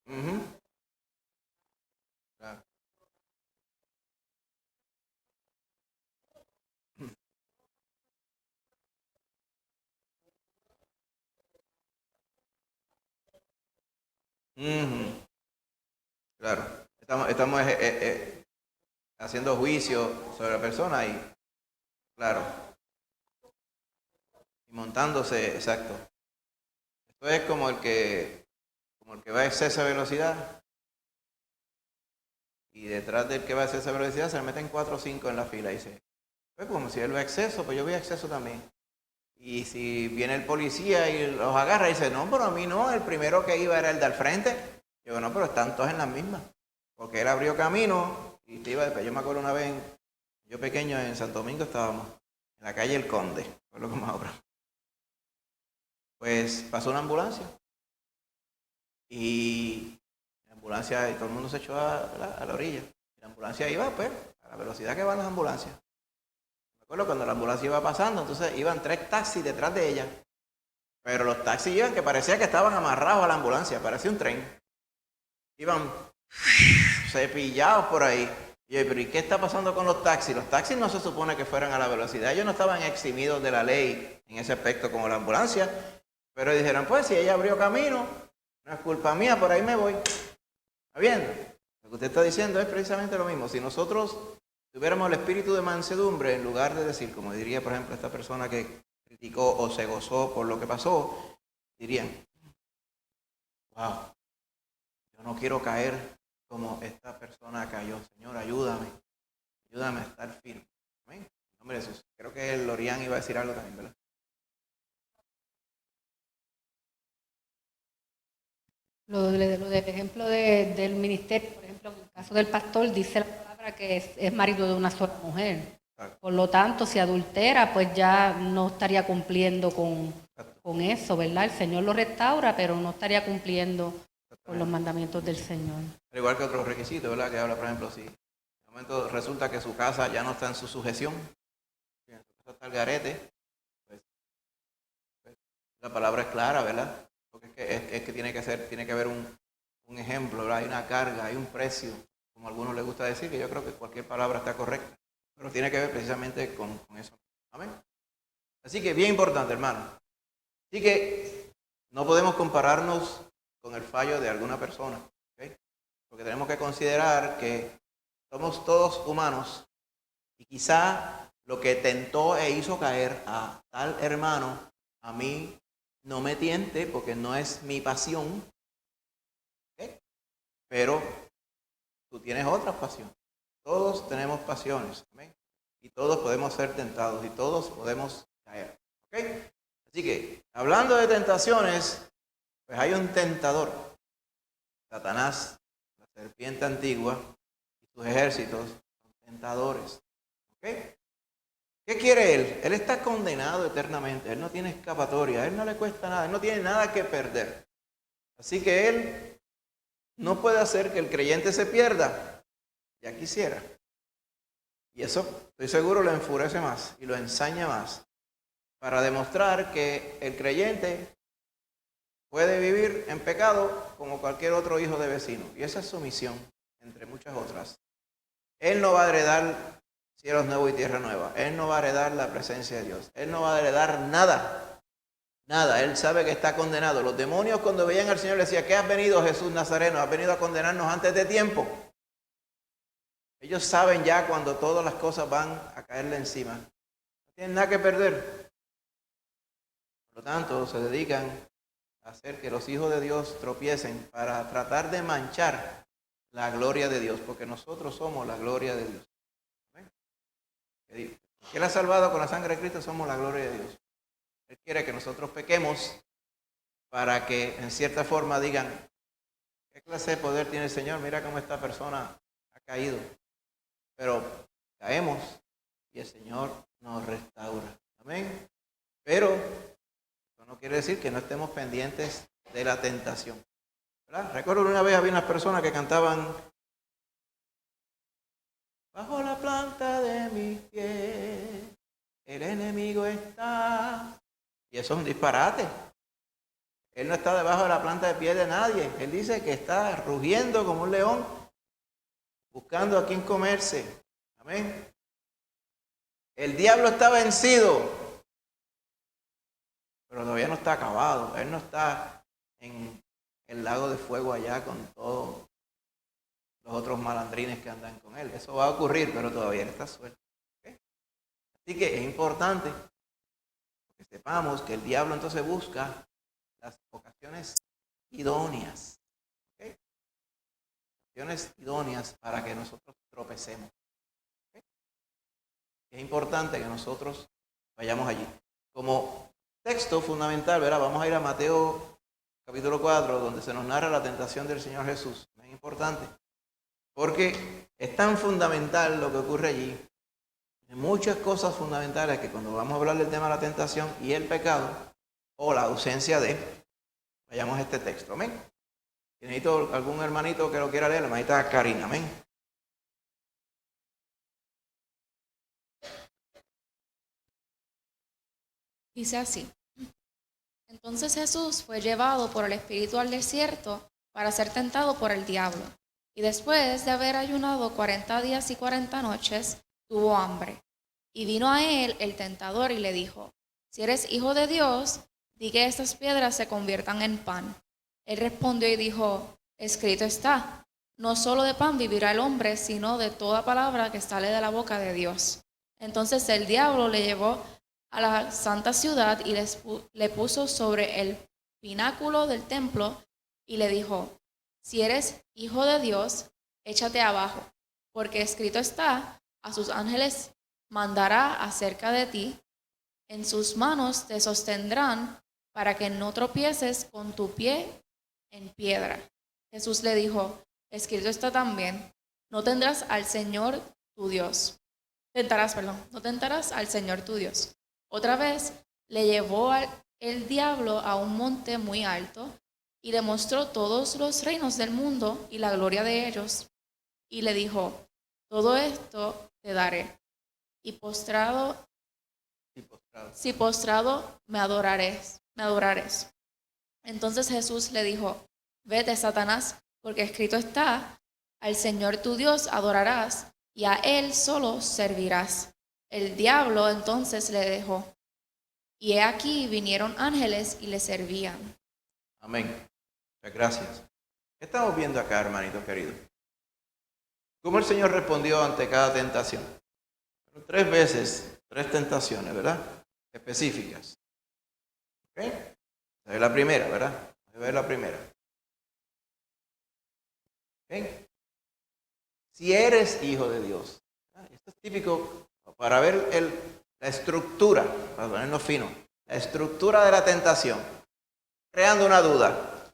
Speaker 1: Ujú. Claro. Ujú. Claro. Estamos haciendo juicio sobre la persona y, claro, y montándose, exacto. Esto es como el que va a exceso de velocidad y detrás del que va a exceso de velocidad se le meten 4 o 5 en la fila y dice, pues como si él va a exceso, pues yo voy a exceso también. Y si viene el policía y los agarra y dice, no, pero a mí no, el primero que iba era el de al frente. Yo, no, pero están todos en las mismas. Porque él abrió camino y te iba después. Yo me acuerdo una vez, yo pequeño en Santo Domingo estábamos en la calle El Conde, fue lo que más obra. Pues pasó una ambulancia y la ambulancia, y todo el mundo se echó a la orilla. Y la ambulancia iba, pues, a la velocidad que van las ambulancias. Me acuerdo cuando la ambulancia iba pasando, entonces iban 3 taxis detrás de ella. Pero los taxis iban que parecía que estaban amarrados a la ambulancia, parecía un tren. Iban cepillados por ahí. Y yo, pero ¿y qué está pasando con los taxis? Los taxis no se supone que fueran a la velocidad. Ellos no estaban eximidos de la ley en ese aspecto como la ambulancia. Pero dijeron, pues si ella abrió camino, no es culpa mía, por ahí me voy. ¿Está viendo? Lo que usted está diciendo es precisamente lo mismo. Si nosotros tuviéramos el espíritu de mansedumbre, en lugar de decir, como diría por ejemplo esta persona que criticó o se gozó por lo que pasó, dirían, wow, yo no quiero caer como esta persona cayó. Señor, ayúdame a estar firme. Amén. En nombre de Jesús. Creo que Lorian iba a decir algo también, ¿verdad?
Speaker 6: Lo del ejemplo del ministerio, por ejemplo, en el caso del pastor, dice la palabra que es marido de una sola mujer.
Speaker 1: Claro.
Speaker 6: Por lo tanto, si adultera, pues ya no estaría cumpliendo con con eso, ¿verdad? El Señor lo restaura, pero no estaría cumpliendo con los mandamientos del Señor.
Speaker 1: Al igual que otros requisitos, ¿verdad? Que habla, por ejemplo, si en un momento resulta que su casa ya no está en su sujeción, si en su casa está el garete, pues la palabra es clara, ¿verdad? Porque es que tiene que haber un ejemplo, ¿verdad? Hay una carga, hay un precio, como a algunos les gusta decir, que yo creo que cualquier palabra está correcta, pero tiene que ver precisamente con eso. Amén. Así que bien importante, hermano. Así que no podemos compararnos con el fallo de alguna persona, ¿okay? Porque tenemos que considerar que somos todos humanos y quizá lo que tentó e hizo caer a tal hermano, a mí no me tiente porque no es mi pasión, ¿okay? Pero tú tienes otras pasiones. Todos tenemos pasiones, ¿amén? Y todos podemos ser tentados y todos podemos caer, ¿ok? Así que, hablando de tentaciones, pues hay un tentador, Satanás, la serpiente antigua, y sus ejércitos son tentadores, ¿ok? ¿Qué quiere él? Él está condenado eternamente, él no tiene escapatoria, a él no le cuesta nada, él no tiene nada que perder. Así que él no puede hacer que el creyente se pierda, ya quisiera. Y eso, estoy seguro, lo enfurece más y lo ensaña más para demostrar que el creyente puede vivir en pecado como cualquier otro hijo de vecino. Y esa es su misión, entre muchas otras. Él no va a heredar cielos nuevos y tierra nueva. Él no va a heredar la presencia de Dios. Él no va a heredar nada. Nada. Él sabe que está condenado. Los demonios cuando veían al Señor le decían, ¿qué has venido, Jesús Nazareno? ¿Has venido a condenarnos antes de tiempo? Ellos saben ya cuando todas las cosas van a caerle encima. No tienen nada que perder. Por lo tanto, se dedican a hacer que los hijos de Dios tropiecen para tratar de manchar la gloria de Dios, porque nosotros somos la gloria de Dios. ¿Ven? Que Él ha salvado con la sangre de Cristo, somos la gloria de Dios. Él quiere que nosotros pequemos para que en cierta forma digan, ¿qué clase de poder tiene el Señor? Mira cómo esta persona ha caído. Pero caemos y el Señor nos restaura. Amén. Pero eso no quiere decir que no estemos pendientes de la tentación, ¿verdad? Recuerdo una vez había unas personas que cantaban bajo la planta de mis pies, el enemigo está. Y eso es un disparate. Él no está debajo de la planta de pie de nadie. Él dice que está rugiendo como un león, buscando a quien comerse. Amén. El diablo está vencido, pero todavía no está acabado. Él no está en el lago de fuego allá con todos los otros malandrines que andan con él. Eso va a ocurrir, pero todavía él está suelto. ¿Okay? Así que es importante que sepamos que el diablo entonces busca las ocasiones idóneas. ¿Okay? Ocasiones idóneas para que nosotros tropecemos. ¿Okay? Es importante que nosotros vayamos allí. Como texto fundamental, ¿verdad? Vamos a ir a Mateo capítulo 4, donde se nos narra la tentación del Señor Jesús. Es importante, porque es tan fundamental lo que ocurre allí. Hay muchas cosas fundamentales que cuando vamos a hablar del tema de la tentación y el pecado, o la ausencia de, vayamos a este texto. Amén. Si necesito algún hermanito que lo quiera leer, la hermanita Karina. Amén.
Speaker 7: Dice así. Entonces Jesús fue llevado por el Espíritu al desierto para ser tentado por el diablo. Y después de haber ayunado 40 días y 40 noches, tuvo hambre. Y vino a él el tentador y le dijo, si eres hijo de Dios, di que estas piedras se conviertan en pan. Él respondió y dijo, escrito está, no solo de pan vivirá el hombre, sino de toda palabra que sale de la boca de Dios. Entonces el diablo le llevó a la santa ciudad y le puso sobre el pináculo del templo y le dijo, si eres hijo de Dios, échate abajo, porque escrito está, a sus ángeles mandará acerca de ti, en sus manos te sostendrán para que no tropieces con tu pie en piedra. Jesús le dijo, escrito está también, no tentarás al Señor tu Dios. No tentarás al Señor tu Dios. Otra vez le llevó el diablo a un monte muy alto y le mostró todos los reinos del mundo y la gloria de ellos. Y le dijo, todo esto te daré. Y postrado,
Speaker 1: Sí, postrado.
Speaker 7: si postrado me adorares. Entonces Jesús le dijo, vete, Satanás, porque escrito está, al Señor tu Dios adorarás y a Él solo servirás. El diablo entonces le dejó. Y he aquí vinieron ángeles y le servían.
Speaker 1: Amén. Muchas gracias. ¿Qué estamos viendo acá, hermanito querido? ¿Cómo el Señor respondió ante cada tentación? 3 veces, 3 tentaciones, ¿verdad? Específicas. ¿Ok? Esa es la primera, ¿verdad? Esa es la primera. ¿Ok? Si eres hijo de Dios. Esto es típico para ver la estructura, para ponernos fino, la estructura de la tentación. Creando una duda.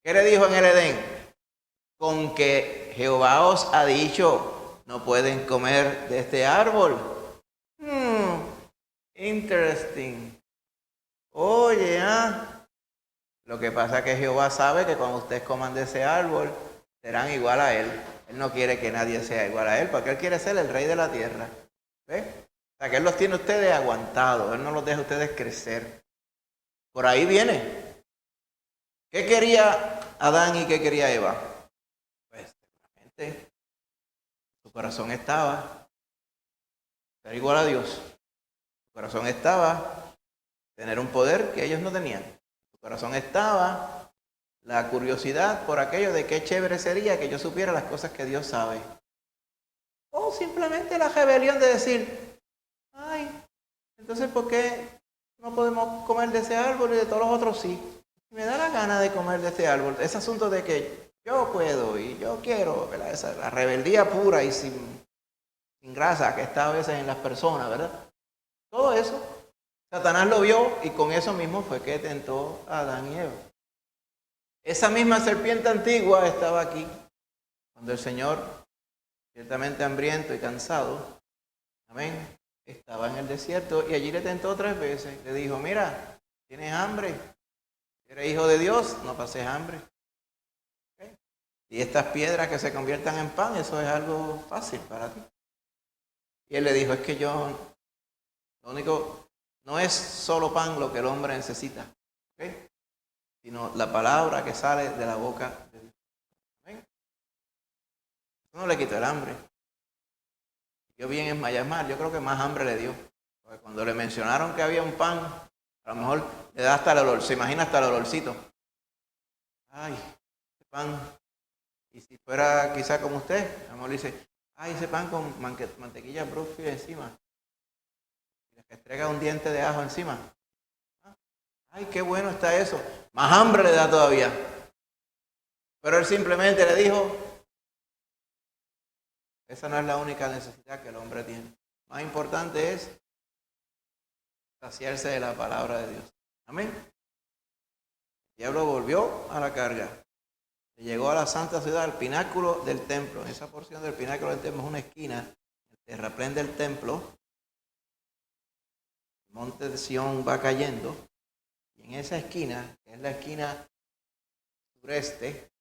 Speaker 1: ¿Qué le dijo en el Edén? Con que Jehová os ha dicho, no pueden comer de este árbol. Interesting. Oye, lo que pasa es que Jehová sabe que cuando ustedes coman de ese árbol, serán igual a Él. Él no quiere que nadie sea igual a Él, porque Él quiere ser el rey de la tierra. ¿Ves? O sea, que Él los tiene ustedes aguantados. Él no los deja a ustedes crecer. Por ahí viene. ¿Qué quería Adán y qué quería Eva? Pues, realmente, su corazón estaba ser igual a Dios. Su corazón estaba tener un poder que ellos no tenían. Su corazón estaba la curiosidad por aquello de qué chévere sería que yo supiera las cosas que Dios sabe. O simplemente la rebelión de decir, ay, entonces ¿por qué no podemos comer de ese árbol y de todos los otros sí? Me da la gana de comer de este árbol. Ese asunto de que yo puedo y yo quiero, ¿verdad? Esa, la rebeldía pura y sin grasa que está a veces en las personas, ¿verdad? Todo eso, Satanás lo vio y con eso mismo fue que tentó a Adán y Eva. Esa misma serpiente antigua estaba aquí cuando el Señor, ciertamente hambriento y cansado, amén, estaba en el desierto y allí le tentó 3 veces. Le dijo, mira, ¿tienes hambre? ¿Eres hijo de Dios? No pases hambre. ¿Okay? Y estas piedras que se conviertan en pan, eso es algo fácil para ti. Y él le dijo, es que lo único, no es solo pan lo que el hombre necesita, ¿okay? Sino la palabra que sale de la boca de Dios. ¿Okay? Eso no le quitó el hambre. Yo vi en Mayamar, yo creo que más hambre le dio. Porque cuando le mencionaron que había un pan, a lo mejor le da hasta el olor, se imagina hasta el olorcito. Ay, ese pan. Y si fuera quizá como usted, a lo mejor le dice, ay, ese pan con mantequilla Brookfield encima. Y le estrega un diente de ajo encima. Ay, qué bueno está eso. Más hambre le da todavía. Pero él simplemente le dijo, esa no es la única necesidad que el hombre tiene. Más importante es saciarse de la palabra de Dios. Amén. El diablo volvió a la carga. Llegó a la santa ciudad, al pináculo del templo. Esa porción del pináculo del templo es una esquina, el terraplén del templo. El monte de Sión va cayendo. Y en esa esquina, que es la esquina sureste,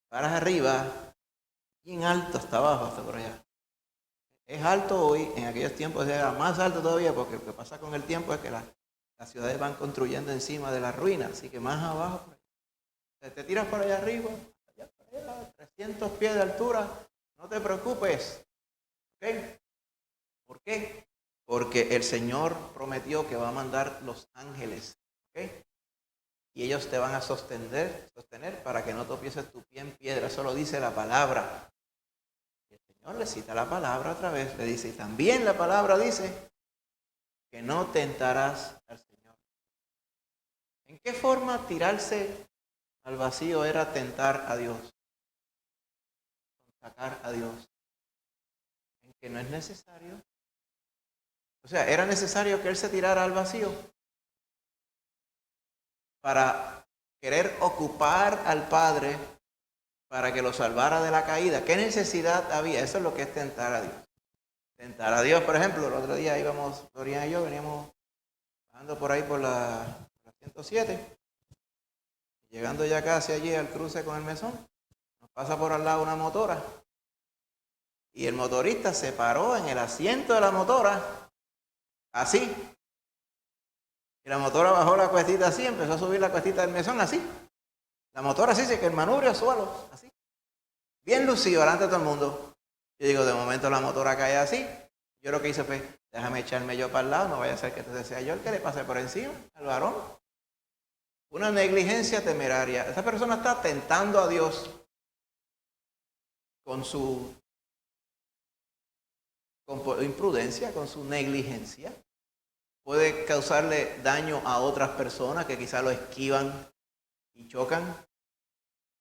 Speaker 1: paras arriba, bien alto hasta abajo, hasta por allá. Es alto hoy, en aquellos tiempos era más alto todavía, porque lo que pasa con el tiempo es que las ciudades van construyendo encima de las ruinas, así que más abajo. Te tiras por allá arriba, allá por allá, 300 pies de altura, no te preocupes. ¿Okay? ¿Por qué? Porque el Señor prometió que va a mandar los ángeles. ¿Okay? Y ellos te van a sostener para que no tropieces tu pie en piedra. Eso lo dice la palabra. Y el Señor le cita la palabra otra vez. Le dice, y también la palabra dice que no tentarás al Señor. ¿En qué forma tirarse al vacío era tentar a Dios? Sacar a Dios. En que no es necesario. O sea, era necesario que Él se tirara al vacío para querer ocupar al Padre para que lo salvara de la caída. ¿Qué necesidad había? Eso es lo que es tentar a Dios. Tentar a Dios, por ejemplo, el otro día íbamos, Dorian y yo veníamos ando por ahí por la 107, llegando ya casi allí al cruce con el Mesón, nos pasa por al lado una motora y el motorista se paró en el asiento de la motora, así. Y la motora bajó la cuestita así, empezó a subir la cuestita del Mesón así. La motora así, que el manubrio al suelo, así. Bien lucido delante de todo el mundo. Yo digo, de momento la motora cae así. Yo lo que hice fue, déjame echarme yo para el lado, no vaya a ser que entonces sea yo el que le pase por encima al varón. Una negligencia temeraria. Esa persona está tentando a Dios con su imprudencia, con su negligencia. Puede causarle daño a otras personas que quizás lo esquivan y chocan.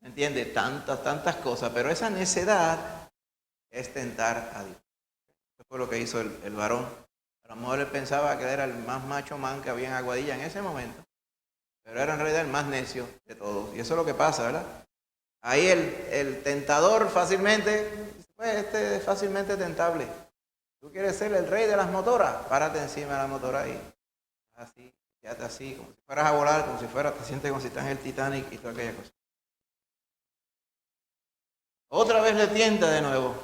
Speaker 1: ¿Me entiende? Tantas cosas. Pero esa necedad es tentar a Dios. Eso fue lo que hizo el varón. A lo mejor él pensaba que era el más macho man que había en Aguadilla en ese momento. Pero era en realidad el más necio de todos. Y eso es lo que pasa, ¿verdad? Ahí el tentador fácilmente, pues este es fácilmente tentable. Tú quieres ser el rey de las motoras, párate encima de la motora y así, quédate así, como si fueras a volar, como si fueras, te sientes como si estás en el Titanic y toda aquella cosa. Otra vez le tienta de nuevo.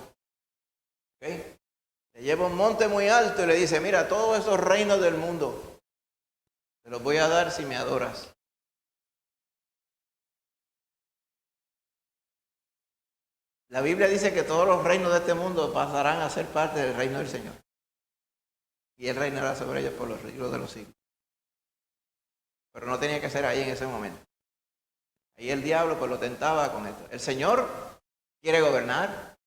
Speaker 1: ¿Okay? Le lleva a un monte muy alto y le dice, mira, todos esos reinos del mundo te los voy a dar si me adoras. La Biblia dice que todos los reinos de este mundo pasarán a ser parte del reino del Señor. Y Él reinará sobre ellos por los siglos de los siglos. Pero no tenía que ser ahí en ese momento. Ahí el diablo pues lo tentaba con esto. El Señor quiere gobernar.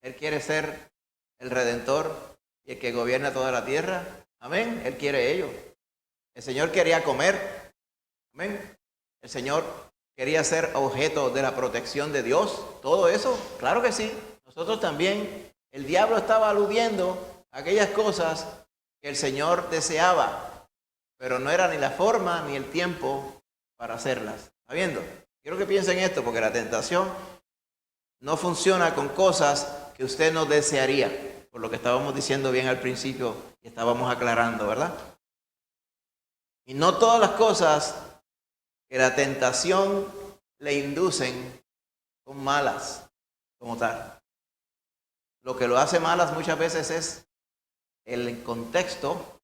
Speaker 1: Él quiere ser el Redentor y el que gobierna toda la tierra. Amén. Él quiere ello. El Señor quería comer. Amén. El Señor quería ser objeto de la protección de Dios. Todo eso, claro que sí. Nosotros también. El diablo estaba aludiendo a aquellas cosas que el Señor deseaba, pero no era ni la forma ni el tiempo para hacerlas. ¿Está viendo? Quiero que piensen esto, porque la tentación no funciona con cosas que usted no desearía, por lo que estábamos diciendo bien al principio y estábamos aclarando, ¿verdad? Y no todas las cosas que la tentación le inducen son malas como tal. Lo que lo hace malas muchas veces es el contexto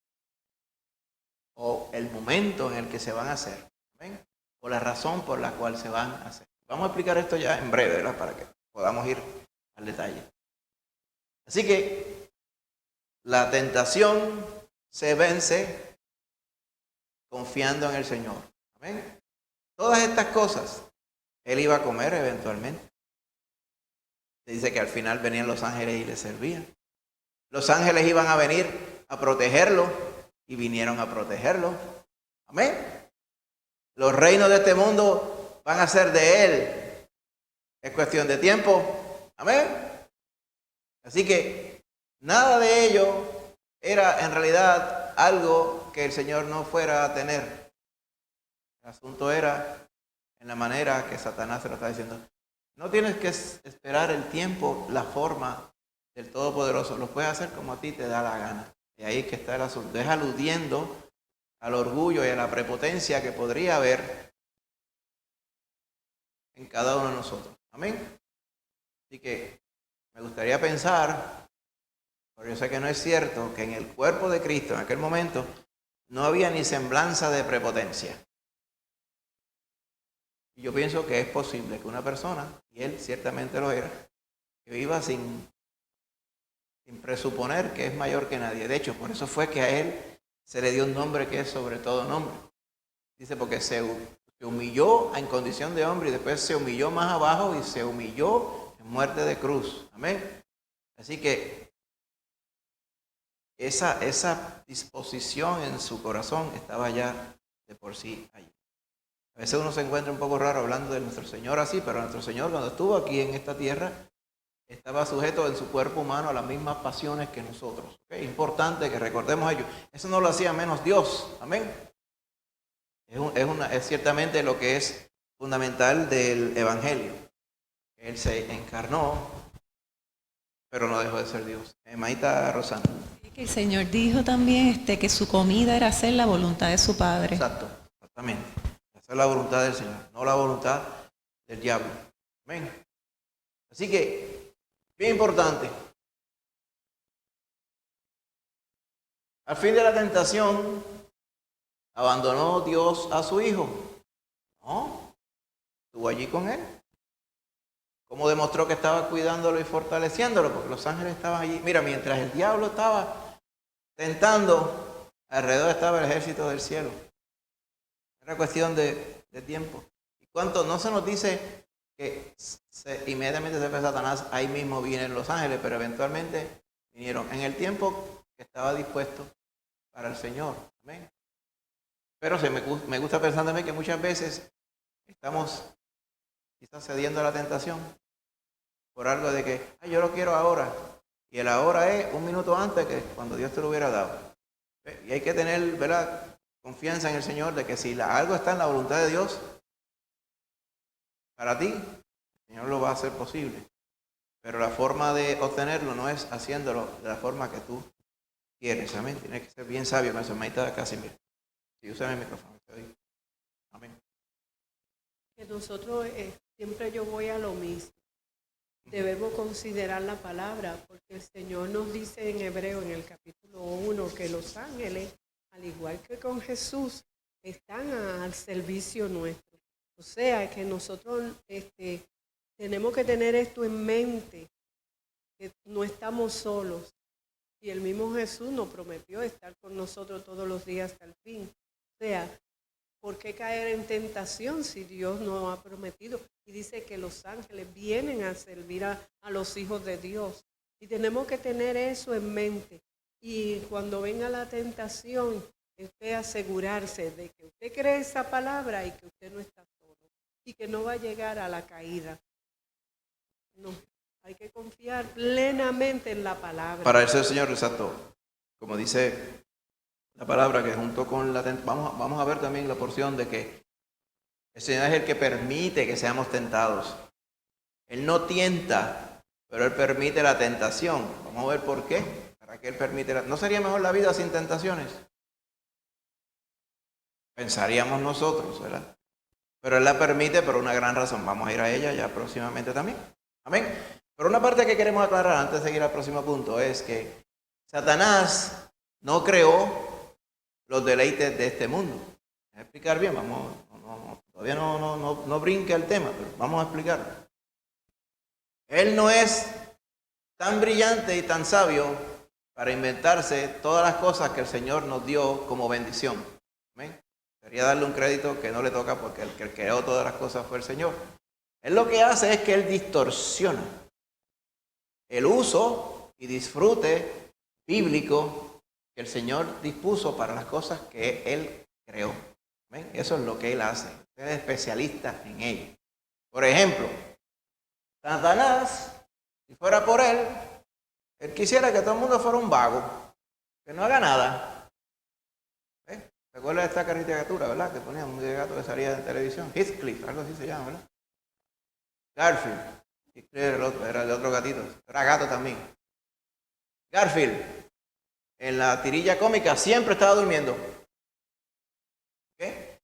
Speaker 1: o el momento en el que se van a hacer, ¿ven? O la razón por la cual se van a hacer. Vamos a explicar esto ya en breve, ¿verdad? Para que podamos ir al detalle. Así que la tentación se vence confiando en el Señor. ¿Amén? Todas estas cosas Él iba a comer eventualmente. Se dice que al final venían los ángeles y le servían. Los ángeles iban a venir a protegerlo y vinieron a protegerlo. Amén. Los reinos de este mundo van a ser de Él. Es cuestión de tiempo. Amén. Así que nada de ello era en realidad algo que el Señor no fuera a tener. El asunto era en la manera que Satanás se lo está diciendo. No tienes que esperar el tiempo, la forma del Todopoderoso. Lo puedes hacer como a ti te da la gana. Y ahí que está el asunto. Es aludiendo al orgullo y a la prepotencia que podría haber en cada uno de nosotros. Amén. Así que me gustaría pensar, pero yo sé que no es cierto, que en el cuerpo de Cristo en aquel momento no había ni semblanza de prepotencia. Y yo pienso que es posible que una persona, y él ciertamente lo era, que viva sin presuponer que es mayor que nadie. De hecho, por eso fue que a él se le dio un nombre que es sobre todo nombre. Dice, porque se humilló en condición de hombre y después se humilló más abajo y se humilló en muerte de cruz. Amén. Así que esa disposición en su corazón estaba ya de por sí allí. A veces uno se encuentra un poco raro hablando de nuestro Señor así, pero nuestro Señor cuando estuvo aquí en esta tierra estaba sujeto en su cuerpo humano a las mismas pasiones que nosotros. ¿Okay? Importante que recordemos ello. Eso no lo hacía menos Dios. Amén. Es ciertamente lo que es fundamental del Evangelio. Él se encarnó, pero no dejó de ser Dios. Hermanita Rosana.
Speaker 3: Y
Speaker 4: Que el Señor dijo también que su comida era hacer la voluntad de su Padre.
Speaker 1: Exacto, exactamente. Hacer la voluntad del Señor, no la voluntad del diablo. Amén. Así que, bien importante. Al fin de la tentación, ¿abandonó Dios a su hijo? No, estuvo allí con él. ¿Cómo demostró que estaba cuidándolo y fortaleciéndolo? Porque los ángeles estaban allí. Mira, mientras el diablo estaba tentando, alrededor estaba el ejército del cielo. Era cuestión de tiempo. ¿Y cuánto? No se nos dice que inmediatamente se fue Satanás, ahí mismo vienen los ángeles, pero eventualmente vinieron en el tiempo que estaba dispuesto para el Señor. Amén. Pero me gusta pensar también que muchas veces estamos quizás cediendo a la tentación por algo de que, yo lo quiero ahora. Y el ahora es un minuto antes que cuando Dios te lo hubiera dado. Y hay que tener, ¿verdad?, confianza en el Señor de que si algo está en la voluntad de Dios para ti, el Señor lo va a hacer posible. Pero la forma de obtenerlo no es haciéndolo de la forma que tú quieres. Amén. Tienes que ser bien sabio con eso. Medita de casi mira. Si usa el micrófono. Amén.
Speaker 3: Que nosotros siempre yo voy a lo mismo. Debemos considerar la palabra, porque el Señor nos dice en Hebreo, en el capítulo 1, que los ángeles, al igual que con Jesús, están al servicio nuestro. O sea, que nosotros tenemos que tener esto en mente, que no estamos solos. Y el mismo Jesús nos prometió estar con nosotros todos los días hasta el fin. O sea, ¿por qué caer en tentación si Dios nos ha prometido? Y dice que los ángeles vienen a servir a los hijos de Dios. Y tenemos que tener eso en mente. Y cuando venga la tentación, usted asegurarse de que usted cree esa palabra y que usted no está solo. Y que no va a llegar a la caída. No, hay que confiar plenamente en la palabra.
Speaker 1: Para eso el Señor resaltó, como dice la palabra, que junto con la tentación, vamos a ver también la porción de que el Señor es el que permite que seamos tentados. Él no tienta, pero Él permite la tentación. Vamos a ver por qué. ¿Para qué Él permite ¿No sería mejor la vida sin tentaciones? Pensaríamos nosotros, ¿verdad? Pero Él la permite por una gran razón. Vamos a ir a ella ya próximamente también. Amén. Pero una parte que queremos aclarar antes de seguir al próximo punto es que Satanás no creó los deleites de este mundo. Voy a explicar bien, todavía no brinque el tema, pero vamos a explicarlo. Él no es tan brillante y tan sabio para inventarse todas las cosas que el Señor nos dio como bendición. ¿Amén? Quería darle un crédito que no le toca porque el que creó todas las cosas fue el Señor. Él lo que hace es que Él distorsiona el uso y disfrute bíblico que el Señor dispuso para las cosas que Él creó. ¿Ven? Eso es lo que Él hace. Él es especialista en ello. Por ejemplo, Satanás, si fuera por Él quisiera que todo el mundo fuera un vago, que no haga nada. ¿Ven? ¿Se acuerdan de esta caricatura, verdad? Que ponía un gato que salía en televisión. Heathcliff, algo así se llama, ¿verdad? Garfield. Era el otro gatito. Era gato también. Garfield, en la tirilla cómica, siempre estaba durmiendo. ¿Qué?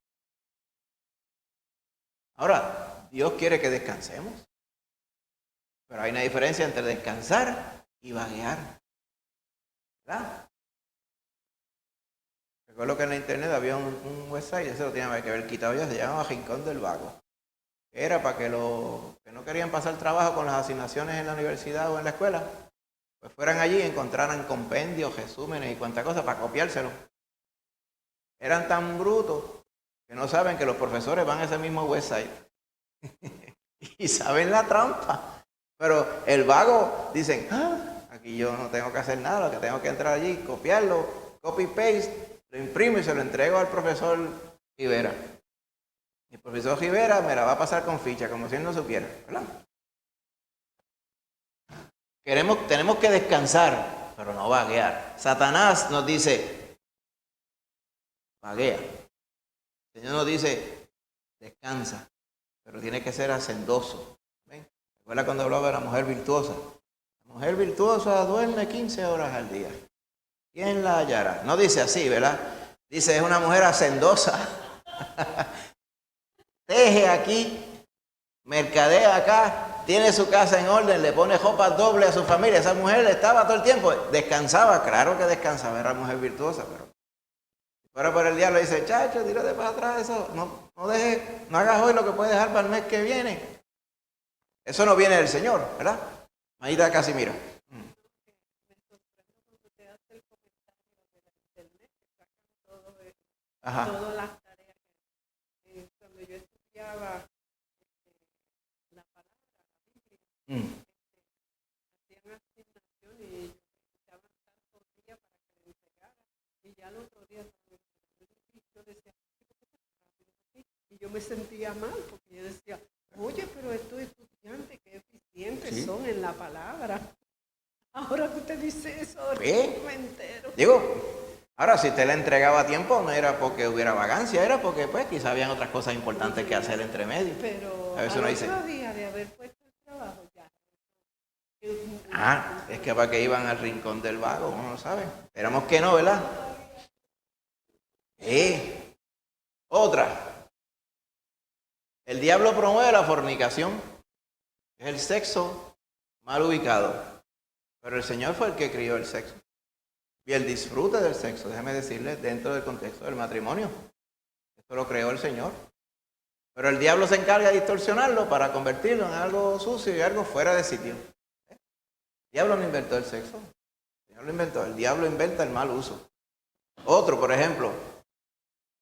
Speaker 1: Ahora, Dios quiere que descansemos. Pero hay una diferencia entre descansar y vaguear. ¿Verdad? Recuerdo que en la internet había un website, ese lo tenía que haber quitado ya, se llamaba Rincón del Vago. Era para que los que no querían pasar trabajo con las asignaciones en la universidad o en la escuela, pues fueran allí y encontraran compendios, resúmenes y cuantas cosas para copiárselo. Eran tan brutos que no saben que los profesores van a ese mismo website y saben la trampa. Pero el vago dicen, aquí yo no tengo que hacer nada, lo que tengo que entrar allí, copiarlo, copy-paste, lo imprimo y se lo entrego al profesor Rivera. Y el profesor Rivera me la va a pasar con ficha, como si él no supiera, ¿verdad? Tenemos que descansar, pero no vaguear. Satanás nos dice, vaguea. El Señor nos dice, descansa, pero tiene que ser hacendoso. ¿Ven? ¿Recuerda cuando hablaba de la mujer virtuosa? La mujer virtuosa duerme 15 horas al día. ¿quién la hallará? No dice así, ¿verdad? Dice, es una mujer hacendosa. Teje aquí, mercadea acá, tiene su casa en orden, le pone ropa doble a su familia. Esa mujer estaba todo el tiempo, descansaba, claro que descansaba, era mujer virtuosa, pero por el diablo dice, chacho, tírate para atrás, eso, no hagas hoy lo que puedes dejar para el mes que viene. Eso no viene del Señor, ¿verdad? Mayita Casimiro. Ajá.
Speaker 3: Todas las tareas. Cuando yo estudiaba la palabra, hacían asignación y yo necesitaba tantos días para que le entregara. Y ya el otro día yo decía, y yo me sentía mal porque yo decía, oye, pero estos estudiantes qué eficientes son en la palabra. Ahora que usted dice eso, ahora me entero.
Speaker 1: Digo, ahora si te la entregaba a tiempo no era porque hubiera vagancia, era porque pues quizá habían otras cosas importantes que hacer entre medio.
Speaker 3: Pero
Speaker 1: a veces uno dice,
Speaker 3: otro día de haber puesto el trabajo ya.
Speaker 1: es que para que iban al rincón del vago, uno no sabe. Esperamos que no, ¿verdad? Otra. El diablo promueve la fornicación. Es el sexo mal ubicado. Pero el Señor fue el que crió el sexo. Y el disfrute del sexo, déjeme decirle, dentro del contexto del matrimonio. Esto lo creó el Señor. Pero el diablo se encarga de distorsionarlo para convertirlo en algo sucio y algo fuera de sitio. El diablo no inventó el sexo. El Señor lo inventó. El diablo inventa el mal uso. Otro, por ejemplo,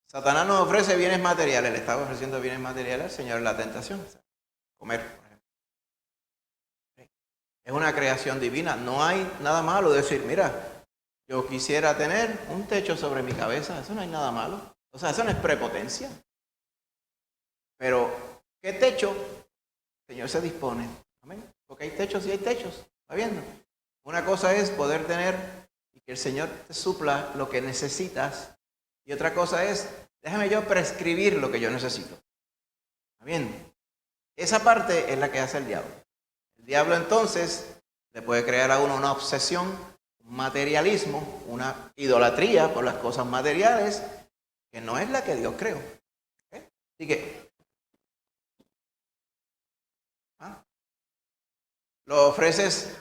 Speaker 1: Satanás nos ofrece bienes materiales. Le estaba ofreciendo bienes materiales al Señor en la tentación. Comer, por ejemplo. Es una creación divina. No hay nada malo decir, mira, yo quisiera tener un techo sobre mi cabeza. Eso no hay nada malo. O sea, eso no es prepotencia. Pero, ¿qué techo? El Señor se dispone. Amén. Porque hay techos y hay techos. ¿Está viendo? Una cosa es poder tener y que el Señor te supla lo que necesitas. Y otra cosa es, déjame yo prescribir lo que yo necesito. ¿Está viendo? Esa parte es la que hace el diablo. El diablo entonces le puede crear a uno una obsesión, un materialismo, una idolatría por las cosas materiales, que no es la que Dios creó. Así que lo ofreces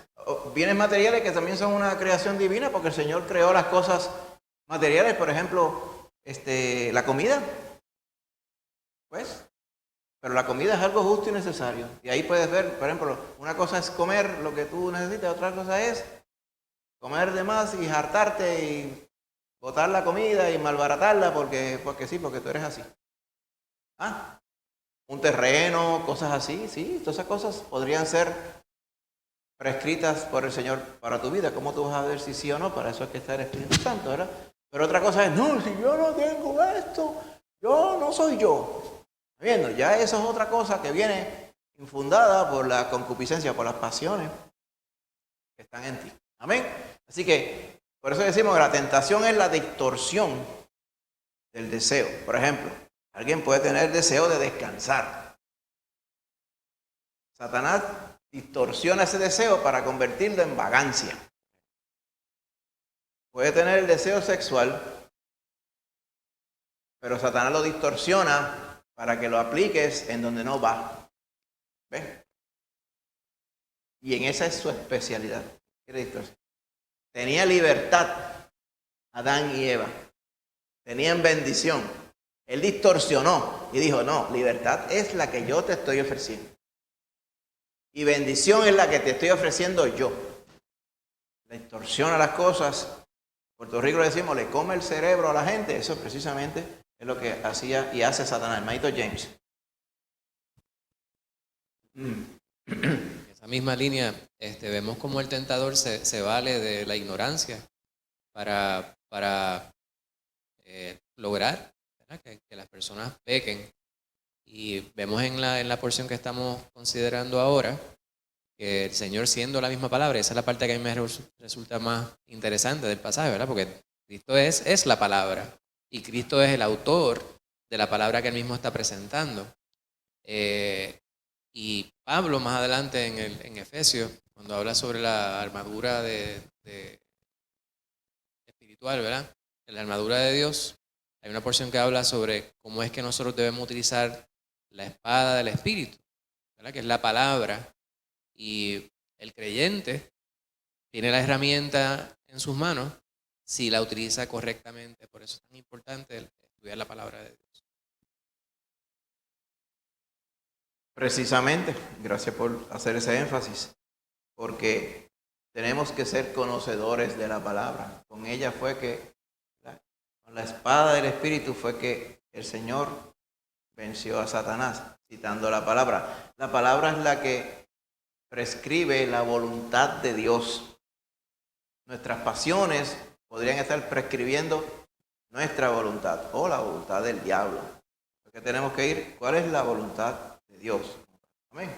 Speaker 1: bienes materiales que también son una creación divina, porque el Señor creó las cosas materiales, por ejemplo, la comida. Pues, pero la comida es algo justo y necesario. Y ahí puedes ver, por ejemplo, una cosa es comer lo que tú necesitas, otra cosa es comer de más y hartarte y botar la comida y malbaratarla porque sí, porque tú eres así. Un terreno, cosas así, sí, todas esas cosas podrían ser prescritas por el Señor para tu vida. ¿Cómo tú vas a ver si sí o no? Para eso es que está el Espíritu Santo, ¿verdad? Pero otra cosa es, no, si yo no tengo esto, yo no soy yo. Viendo, ya eso es otra cosa que viene infundada por la concupiscencia, por las pasiones que están en ti. Amén. Así que, por eso decimos que la tentación es la distorsión del deseo. Por ejemplo, alguien puede tener deseo de descansar. Satanás distorsiona ese deseo para convertirlo en vagancia. Puede tener el deseo sexual, pero Satanás lo distorsiona para que lo apliques en donde no va. ¿Ves? Y en esa es su especialidad. Tenía libertad Adán y Eva. Tenían bendición. Él distorsionó y dijo, no, libertad es la que yo te estoy ofreciendo. Y bendición es la que te estoy ofreciendo yo. Le distorsiona las cosas. En Puerto Rico le decimos, le come el cerebro a la gente. Eso precisamente es lo que hacía y hace Satanás. Hermanito James.
Speaker 5: En esa misma línea, vemos cómo el tentador se vale de la ignorancia para lograr, ¿verdad?, que las personas pequen. Y vemos en la porción que estamos considerando ahora que el Señor, siendo la misma palabra, esa es la parte que a mí me resulta más interesante del pasaje, ¿verdad? Porque Cristo es la palabra y Cristo es el autor de la palabra que él mismo está presentando. Y Pablo más adelante en Efesios, cuando habla sobre la armadura espiritual, ¿verdad? En la armadura de Dios, hay una porción que habla sobre cómo es que nosotros debemos utilizar la espada del Espíritu, ¿verdad? Que es la palabra. Y el creyente tiene la herramienta en sus manos si la utiliza correctamente. Por eso es tan importante estudiar la palabra de Dios.
Speaker 1: Precisamente, gracias por hacer ese énfasis, porque tenemos que ser conocedores de la palabra. Con ella fue que, con la espada del Espíritu fue que el Señor venció a Satanás, citando la palabra. La palabra es la que prescribe la voluntad de Dios. Nuestras pasiones podrían estar prescribiendo nuestra voluntad o la voluntad del diablo. Porque tenemos que ir, ¿cuál es la voluntad de Dios? Amén.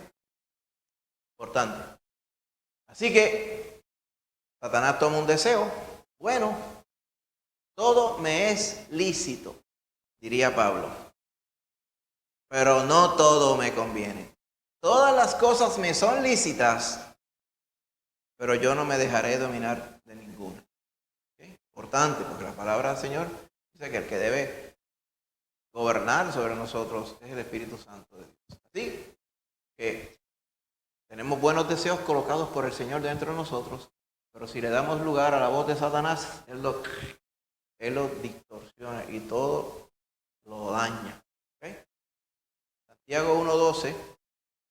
Speaker 1: Importante. Así que Satanás toma un deseo. Bueno, todo me es lícito, diría Pablo, pero no todo me conviene. Todas las cosas me son lícitas, pero yo no me dejaré dominar de ninguna. ¿Okay? Importante, porque la palabra del Señor dice que el que debe gobernar sobre nosotros es el Espíritu Santo de Dios. Así que tenemos buenos deseos colocados por el Señor dentro de nosotros, pero si le damos lugar a la voz de Satanás, Él lo distorsiona y todo lo daña. ¿Okay? Santiago 1:12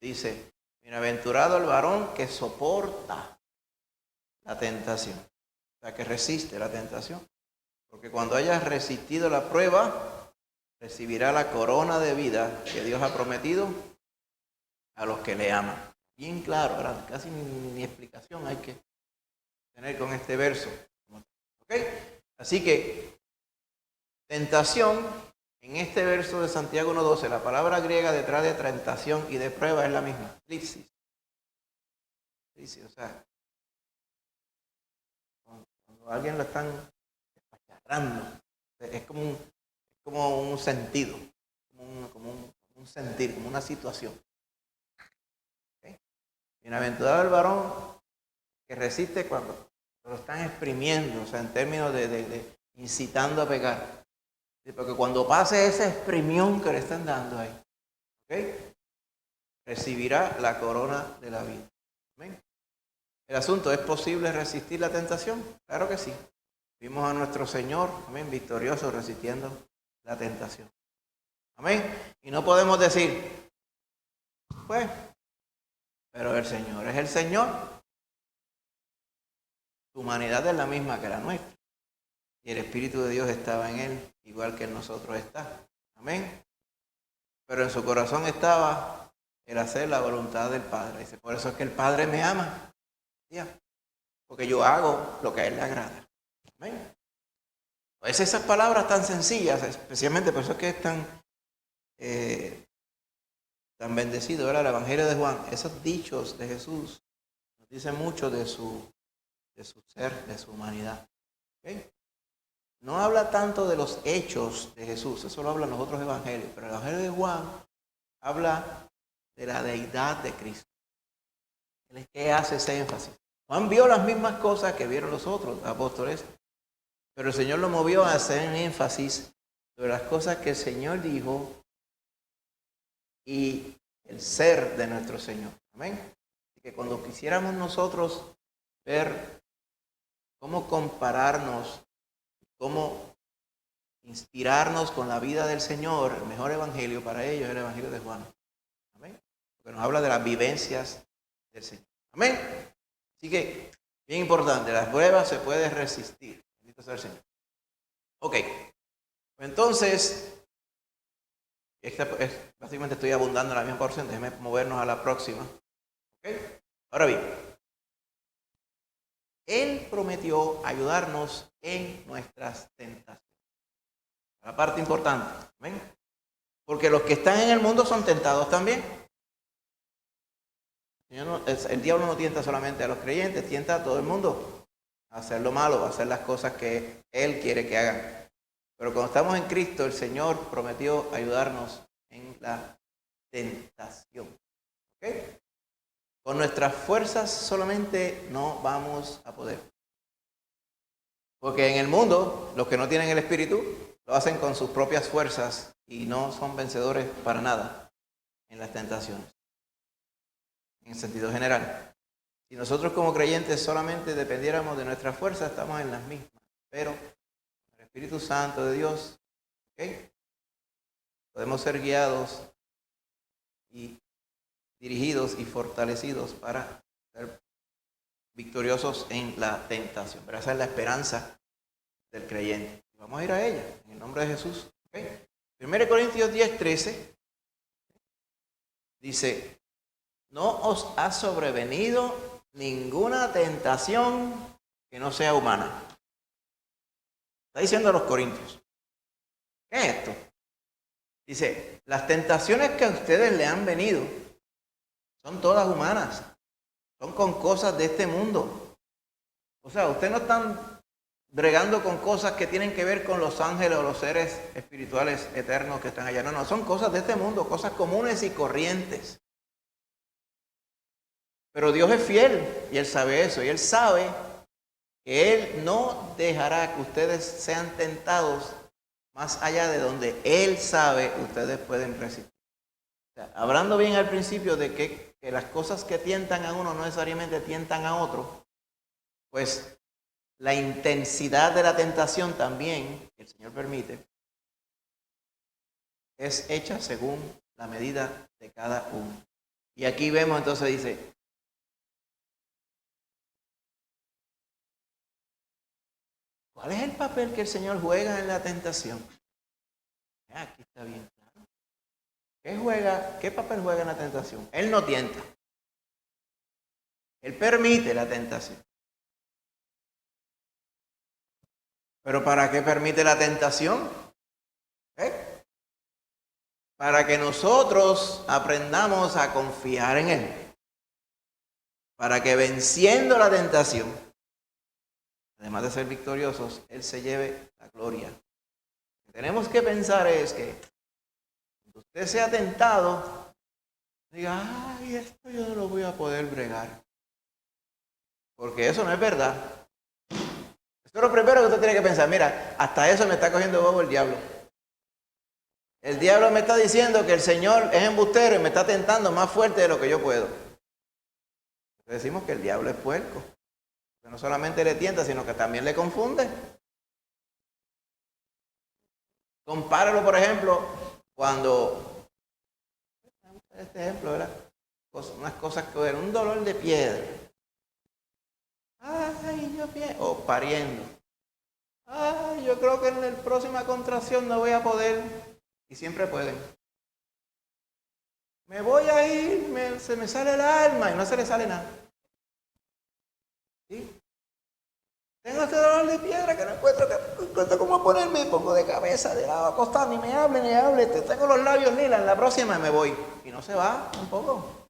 Speaker 1: dice, bienaventurado el varón que soporta la tentación, o sea, que resiste la tentación, porque cuando hayas resistido la prueba, recibirá la corona de vida que Dios ha prometido a los que le aman. Bien claro, ¿verdad? Casi ni explicación hay que tener con este verso. ¿Ok? Así que, tentación, en este verso de Santiago 1:12, la palabra griega detrás de tentación y de prueba es la misma, clipsis. O sea, cuando a alguien lo están despacharrando, es como un sentido, como un sentir, como una situación. ¿Okay? Bienaventurado el varón que resiste cuando lo están exprimiendo, o sea, en términos de incitando a pecar. ¿Sí? Porque cuando pase esa exprimión que le están dando ahí, ¿okay? Recibirá la corona de la vida. ¿Amén? El asunto, ¿es posible resistir la tentación? Claro que sí. Vimos a nuestro Señor, amén, victorioso, resistiendo la tentación. Amén. Y no podemos decir, pues, pero el Señor es el Señor. Su humanidad es la misma que la nuestra. Y el Espíritu de Dios estaba en él, igual que en nosotros está. Amén. Pero en su corazón estaba el hacer la voluntad del Padre. Dice, por eso es que el Padre me ama. Porque yo hago lo que a él le agrada. Amén. Pues esas palabras tan sencillas, especialmente por eso es que es tan bendecido, ¿verdad? El Evangelio de Juan, esos dichos de Jesús nos dicen mucho de su ser, de su humanidad. ¿Okay? No habla tanto de los hechos de Jesús, eso lo hablan los otros evangelios, pero el Evangelio de Juan habla de la deidad de Cristo. Él es que hace ese énfasis. Juan vio las mismas cosas que vieron los otros apóstoles, pero el Señor lo movió a hacer énfasis sobre las cosas que el Señor dijo y el ser de nuestro Señor. Amén. Así que cuando quisiéramos nosotros ver cómo compararnos, cómo inspirarnos con la vida del Señor, el mejor evangelio para ellos es el Evangelio de Juan. Amén. Porque nos habla de las vivencias del Señor. Amén. Así que, bien importante, las pruebas se puede resistir. Bendito sea el Señor. Ok. Entonces, básicamente estoy abundando en la misma porción. Déjeme movernos a la próxima. ¿Okay? Ahora bien, Él prometió ayudarnos en nuestras tentaciones. La parte importante. ¿Ven? Porque los que están en el mundo son tentados también. El diablo no tienta solamente a los creyentes, tienta a todo el mundo a hacer lo malo, a hacer las cosas que Él quiere que hagan. Pero cuando estamos en Cristo, el Señor prometió ayudarnos en la tentación. ¿Okay? Con nuestras fuerzas solamente no vamos a poder. Porque en el mundo, los que no tienen el Espíritu, lo hacen con sus propias fuerzas y no son vencedores para nada en las tentaciones. En el sentido general. Si nosotros como creyentes solamente dependiéramos de nuestra fuerza, estamos en las mismas. Pero el Espíritu Santo de Dios, ¿okay? Podemos ser guiados y dirigidos y fortalecidos para ser victoriosos en la tentación. Pero esa es la esperanza del creyente. Vamos a ir a ella, en el nombre de Jesús. ¿Okay? 1 Corintios 10:13 dice, no os ha sobrevenido ninguna tentación que no sea humana. Está diciendo a los corintios. ¿Qué es esto? Dice, las tentaciones que a ustedes le han venido son todas humanas. Son con cosas de este mundo. O sea, ustedes no están bregando con cosas que tienen que ver con los ángeles o los seres espirituales eternos que están allá. No, son cosas de este mundo, cosas comunes y corrientes. Pero Dios es fiel y Él sabe eso. Y Él sabe que Él no dejará que ustedes sean tentados más allá de donde Él sabe ustedes pueden resistir. O sea, hablando bien al principio de que las cosas que tientan a uno no necesariamente tientan a otro, pues la intensidad de la tentación también, que el Señor permite, es hecha según la medida de cada uno. Y aquí vemos entonces, dice, ¿cuál es el papel que el Señor juega en la tentación? Aquí está bien claro. ¿Qué papel juega en la tentación? Él no tienta. Él permite la tentación. ¿Pero para qué permite la tentación? Para que nosotros aprendamos a confiar en Él. Para que venciendo la tentación, además de ser victoriosos, Él se lleve la gloria. Lo que tenemos que pensar es que cuando usted sea tentado, diga, ay, esto yo no lo voy a poder bregar. Porque eso no es verdad. Esto es lo primero que usted tiene que pensar. Mira, hasta eso me está cogiendo bobo el diablo. El diablo me está diciendo que el Señor es embustero y me está tentando más fuerte de lo que yo puedo. Decimos que el diablo es puerco. Que no solamente le tienta, sino que también le confunde. Compáralo, por ejemplo, cuando... Este ejemplo, ¿verdad? Unas cosas que eran un dolor de piedra. Ay, yo pienso... O pariendo. Ay, yo creo que en la próxima contracción no voy a poder. Y siempre pueden. Me voy a ir, se me sale el alma y no se le sale nada. ¿Sí? Tengo este dolor de piedra que no encuentro cómo ponerme, pongo de cabeza, de lado, acostado, ni me hable, tengo los labios lilas, en la próxima me voy. Y no se va tampoco.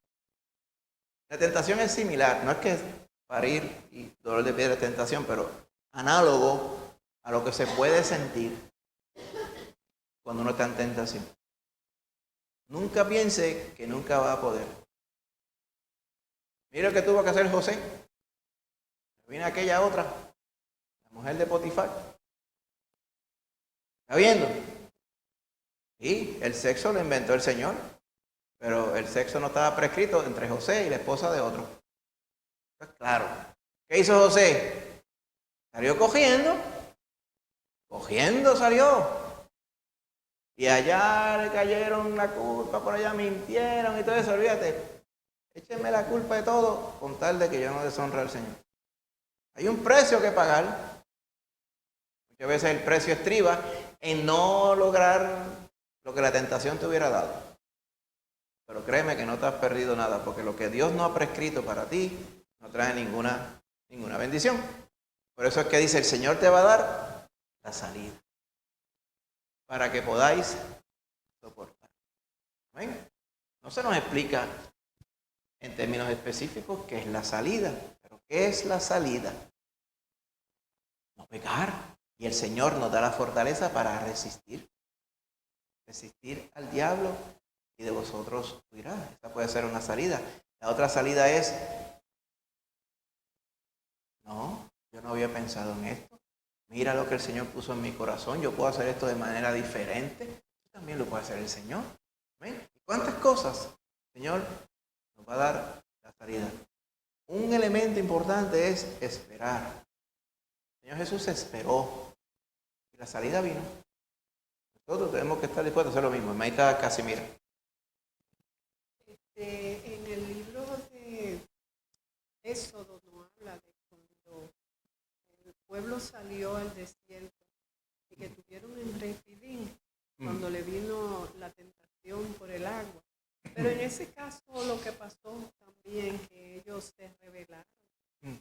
Speaker 1: La tentación es similar, no es que parir y dolor de piedra es tentación, pero análogo a lo que se puede sentir cuando uno está en tentación. Nunca piense que nunca va a poder. Mira lo que tuvo que hacer José. Viene aquella otra, la mujer de Potifar. ¿Está viendo? Y el sexo lo inventó el Señor, pero el sexo no estaba prescrito entre José y la esposa de otro. Pues claro. ¿Qué hizo José? Salió cogiendo salió. Y allá le cayeron la culpa, por allá mintieron y todo eso, olvídate. Échenme la culpa de todo con tal de que yo no deshonre al Señor. Hay un precio que pagar. Muchas veces el precio estriba en no lograr lo que la tentación te hubiera dado. Pero créeme que no te has perdido nada, porque lo que Dios no ha prescrito para ti no trae ninguna bendición. Por eso es que dice, el Señor te va a dar la salida, para que podáis soportar. ¿Ven? No se nos explica en términos específicos qué es la salida, pero ¿qué es la salida? No pecar. Y el Señor nos da la fortaleza para resistir al diablo y de vosotros huirá. Esa puede ser una salida. La otra salida es, no, yo no había pensado en esto. Mira lo que el Señor puso en mi corazón. Yo puedo hacer esto de manera diferente. También lo puede hacer el Señor. ¿Amén? ¿Cuántas cosas el Señor nos va a dar la salida? Un elemento importante es esperar. El Señor Jesús esperó y la salida vino. Nosotros tenemos que estar dispuestos a hacer lo mismo. Maita Casimira.
Speaker 3: En el libro de Éxodo nos habla de cuando el pueblo salió al desierto y que tuvieron en Refidim, cuando le vino la tentación por el agua. Pero en ese caso lo que pasó también, que ellos se rebelaron,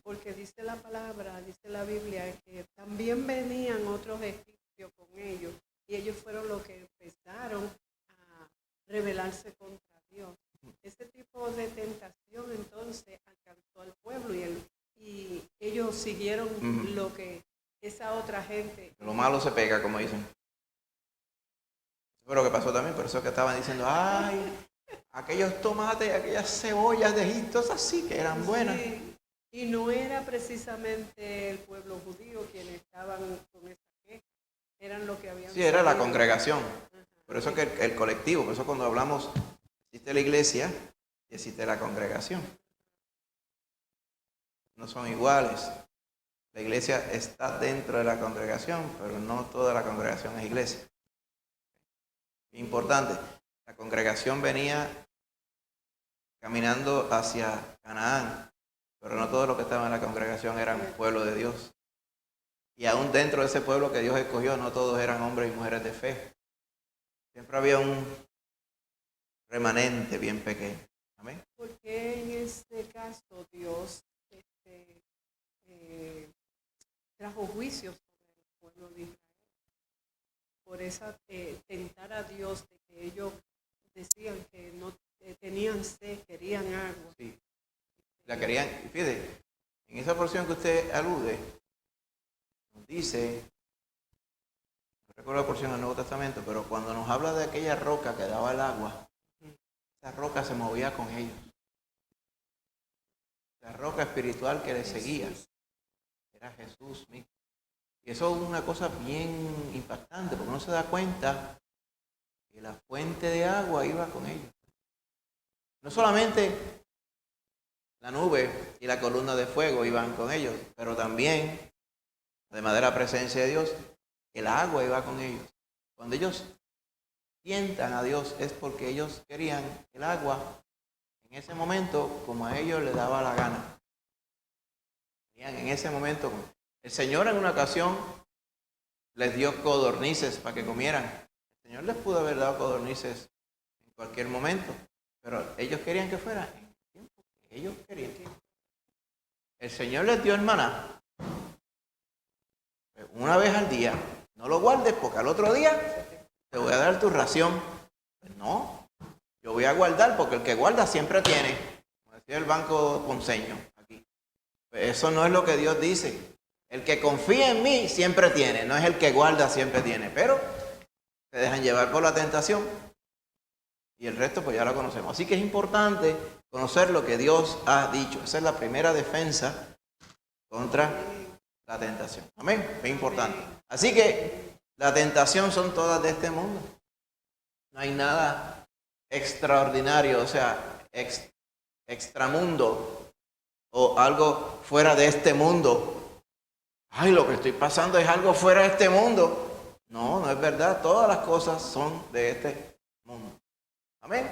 Speaker 3: porque dice la palabra, dice la Biblia, que también venían otros egipcios con ellos, y ellos fueron los que empezaron a rebelarse contra Dios. Ese tipo de tentación entonces alcanzó al pueblo y ellos siguieron lo que esa otra gente...
Speaker 1: Lo malo se pega, como dicen. Eso fue lo que pasó también, por eso que estaban diciendo, ay, aquellos tomates, aquellas cebollas de Egipto, esas sí que eran buenas.
Speaker 3: Sí. Y no era precisamente el pueblo judío quienes estaban con esa queja, eran los que habían...
Speaker 1: Sí, era la
Speaker 3: salido.
Speaker 1: congregación. Por eso que el colectivo, por eso cuando hablamos, existe la iglesia y existe la congregación. No son iguales. La iglesia está dentro de la congregación, pero no toda la congregación es iglesia. Importante, la congregación venía caminando hacia Canaán, pero no todos los que estaban en la congregación eran pueblo de Dios. Y aún dentro de ese pueblo que Dios escogió, no todos eran hombres y mujeres de fe. Siempre había un remanente bien pequeño. Amén.
Speaker 3: Porque en este caso Dios trajo juicios sobre el pueblo de Israel. Por esa tentar a Dios de que ellos decían que no tenían sed, querían agua.
Speaker 1: Sí. La querían, fíjate, en esa porción que usted alude, nos dice, no recuerdo la porción del Nuevo Testamento, pero cuando nos habla de aquella roca que daba el agua, esa roca se movía con ellos. La roca espiritual que les seguía era Jesús mismo. Y eso es una cosa bien impactante, porque uno se da cuenta que la fuente de agua iba con ellos. No solamente la nube y la columna de fuego iban con ellos, pero también, además de la presencia de Dios, el agua iba con ellos. Cuando ellos tientan a Dios es porque ellos querían el agua en ese momento como a ellos les daba la gana. Querían en ese momento. El Señor en una ocasión les dio codornices para que comieran. El Señor les pudo haber dado codornices en cualquier momento, pero ellos querían que fuera en el tiempo que ellos querían. El Señor les dio el maná una vez al día. No lo guardes porque al otro día te voy a dar tu ración. Pues no, yo voy a guardar porque el que guarda siempre tiene. Como decía el banco ponceño aquí. Pues eso no es lo que Dios dice. El que confía en mí siempre tiene, no es el que guarda siempre tiene. Pero se dejan llevar por la tentación y el resto pues ya lo conocemos. Así que es importante conocer lo que Dios ha dicho. Esa es la primera defensa contra la tentación. Amén, es importante. Así que la tentación son todas de este mundo. No hay nada extraordinario, o sea, extramundo o algo fuera de este mundo. Ay, lo que estoy pasando es algo fuera de este mundo. No, no es verdad. Todas las cosas son de este mundo. Amén.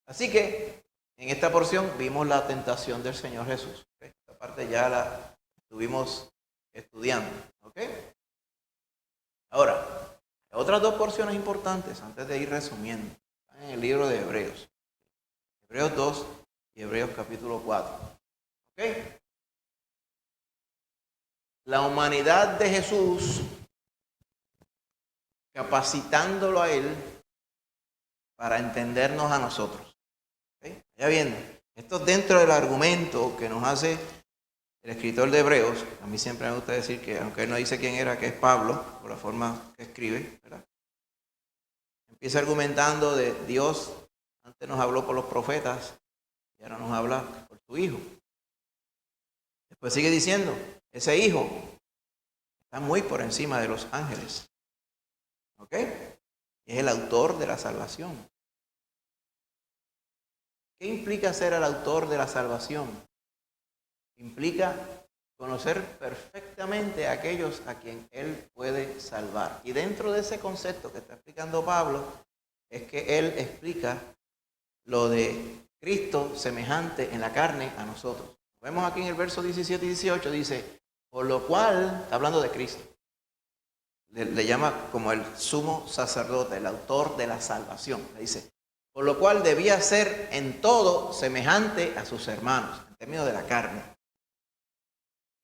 Speaker 1: Así que en esta porción vimos la tentación del Señor Jesús. Esta parte ya la estuvimos estudiando. ¿Ok? Ahora, otras dos porciones importantes antes de ir resumiendo. Están en el libro de Hebreos. Hebreos 2 y Hebreos capítulo 4. ¿Ok? La humanidad de Jesús, capacitándolo a Él para entendernos a nosotros. ¿Okay? Ya viendo, esto es dentro del argumento que nos hace el escritor de Hebreos. A mí siempre me gusta decir que, aunque él no dice quién era, que es Pablo, por la forma que escribe, ¿verdad? Empieza argumentando de Dios, antes nos habló por los profetas, y ahora nos habla por su Hijo. Después sigue diciendo, ese Hijo Está muy por encima de los ángeles. ¿Ok? Es el autor de la salvación. ¿Qué implica ser el autor de la salvación? Implica conocer perfectamente a aquellos a quien Él puede salvar. Y dentro de ese concepto que está explicando Pablo, es que Él explica lo de Cristo semejante en la carne a nosotros. Vemos aquí en el verso 17 y 18, dice, por lo cual, está hablando de Cristo, le llama como el sumo sacerdote, el autor de la salvación. Le dice, por lo cual debía ser en todo semejante a sus hermanos, en términos de la carne.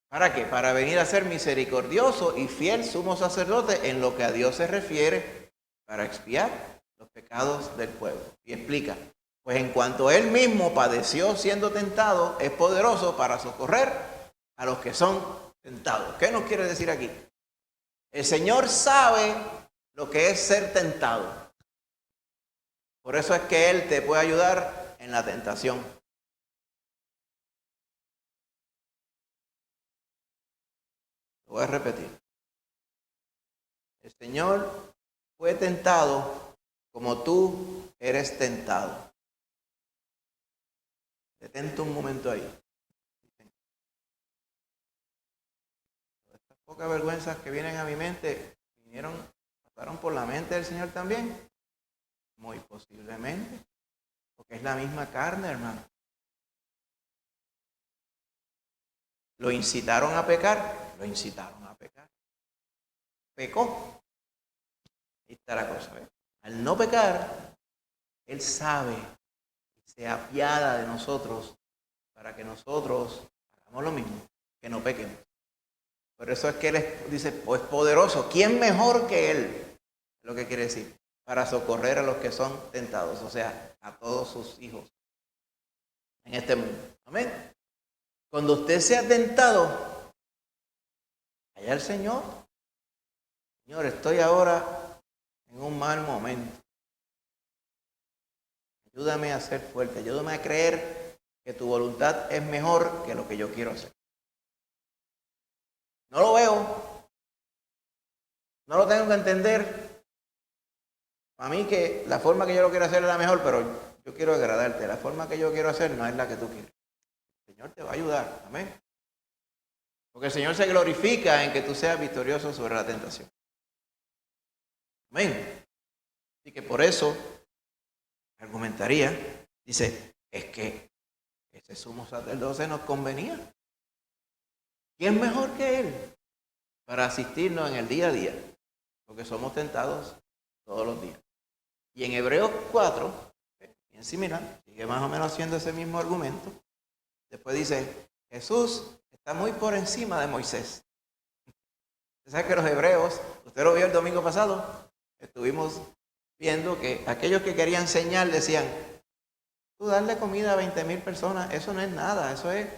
Speaker 1: ¿Para qué? Para venir a ser misericordioso y fiel sumo sacerdote en lo que a Dios se refiere, para expiar los pecados del pueblo. Y explica, pues en cuanto Él mismo padeció siendo tentado, es poderoso para socorrer a los que son tentados. ¿Qué nos quiere decir aquí? El Señor sabe lo que es ser tentado. Por eso es que Él te puede ayudar en la tentación. Lo voy a repetir. El Señor fue tentado como tú eres tentado. Detente un momento ahí. Estas pocas vergüenzas que vienen a mi mente, pasaron por la mente del Señor también. Muy posiblemente, porque es la misma carne, hermano. ¿Lo incitaron a pecar? Lo incitaron a pecar. Pecó. Ahí está la cosa, ¿ves? Al no pecar, Él sabe y se apiada de nosotros para que nosotros hagamos lo mismo, que no pequemos. Por eso es que Él dice, pues poderoso, ¿quién mejor que Él? Es lo que quiere decir, para socorrer a los que son tentados, o sea, a todos sus hijos en este mundo. Amén. Cuando usted sea tentado, allá el Señor, Señor, estoy ahora en un mal momento. Ayúdame a ser fuerte, ayúdame a creer que tu voluntad es mejor que lo que yo quiero hacer. No lo veo, no lo tengo que entender. Para mí que la forma que yo lo quiero hacer es la mejor, pero yo quiero agradarte. La forma que yo quiero hacer no es la que tú quieres. El Señor te va a ayudar, amén. Porque el Señor se glorifica en que tú seas victorioso sobre la tentación. Amén. Así que por eso argumentaría, dice, es que ese sumo sacerdote nos convenía. ¿Quién mejor que Él para asistirnos en el día a día? Porque somos tentados todos los días. Y en Hebreos 4, bien similar, sigue más o menos haciendo ese mismo argumento. Después dice, Jesús está muy por encima de Moisés. Usted sabe que los hebreos, usted lo vio el domingo pasado, estuvimos viendo que aquellos que querían señal decían, tú darle comida a 20,000 personas, eso no es nada, eso es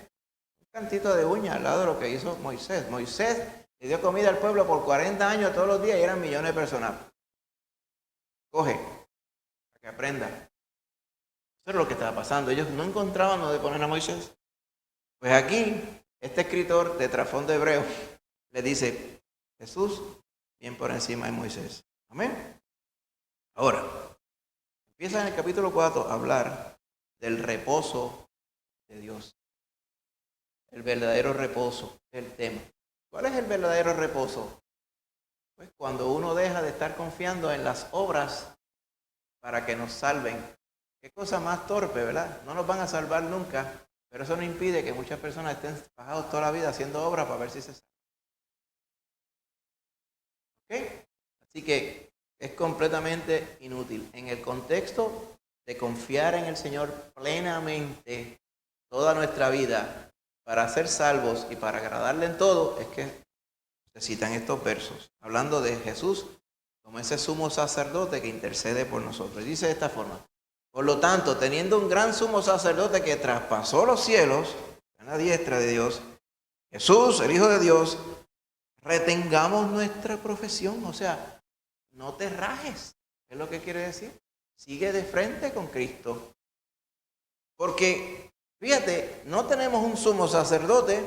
Speaker 1: un cantito de uña al lado de lo que hizo Moisés. Moisés le dio comida al pueblo por 40 años todos los días y eran millones de personas. Coge, para que aprenda. Eso es lo que estaba pasando. Ellos no encontraban dónde poner a Moisés. Pues aquí, este escritor de trasfondo hebreo le dice, Jesús, bien por encima de Moisés. Amén. Ahora, empieza en el capítulo 4 a hablar del reposo de Dios. El verdadero reposo, el tema. ¿Cuál es el verdadero reposo? Pues cuando uno deja de estar confiando en las obras para que nos salven. Qué cosa más torpe, ¿verdad? No nos van a salvar nunca, pero eso no impide que muchas personas estén fajados toda la vida haciendo obras para ver si se salvan. ¿Ok? Así que es completamente inútil. En el contexto de confiar en el Señor plenamente toda nuestra vida para ser salvos y para agradarle en todo, es que se citan estos versos, hablando de Jesús como ese sumo sacerdote que intercede por nosotros. Dice de esta forma, por lo tanto, teniendo un gran sumo sacerdote que traspasó los cielos, a la diestra de Dios, Jesús, el Hijo de Dios, retengamos nuestra profesión, o sea, no te rajes, ¿qué es lo que quiere decir? Sigue de frente con Cristo. Porque, fíjate, no tenemos un sumo sacerdote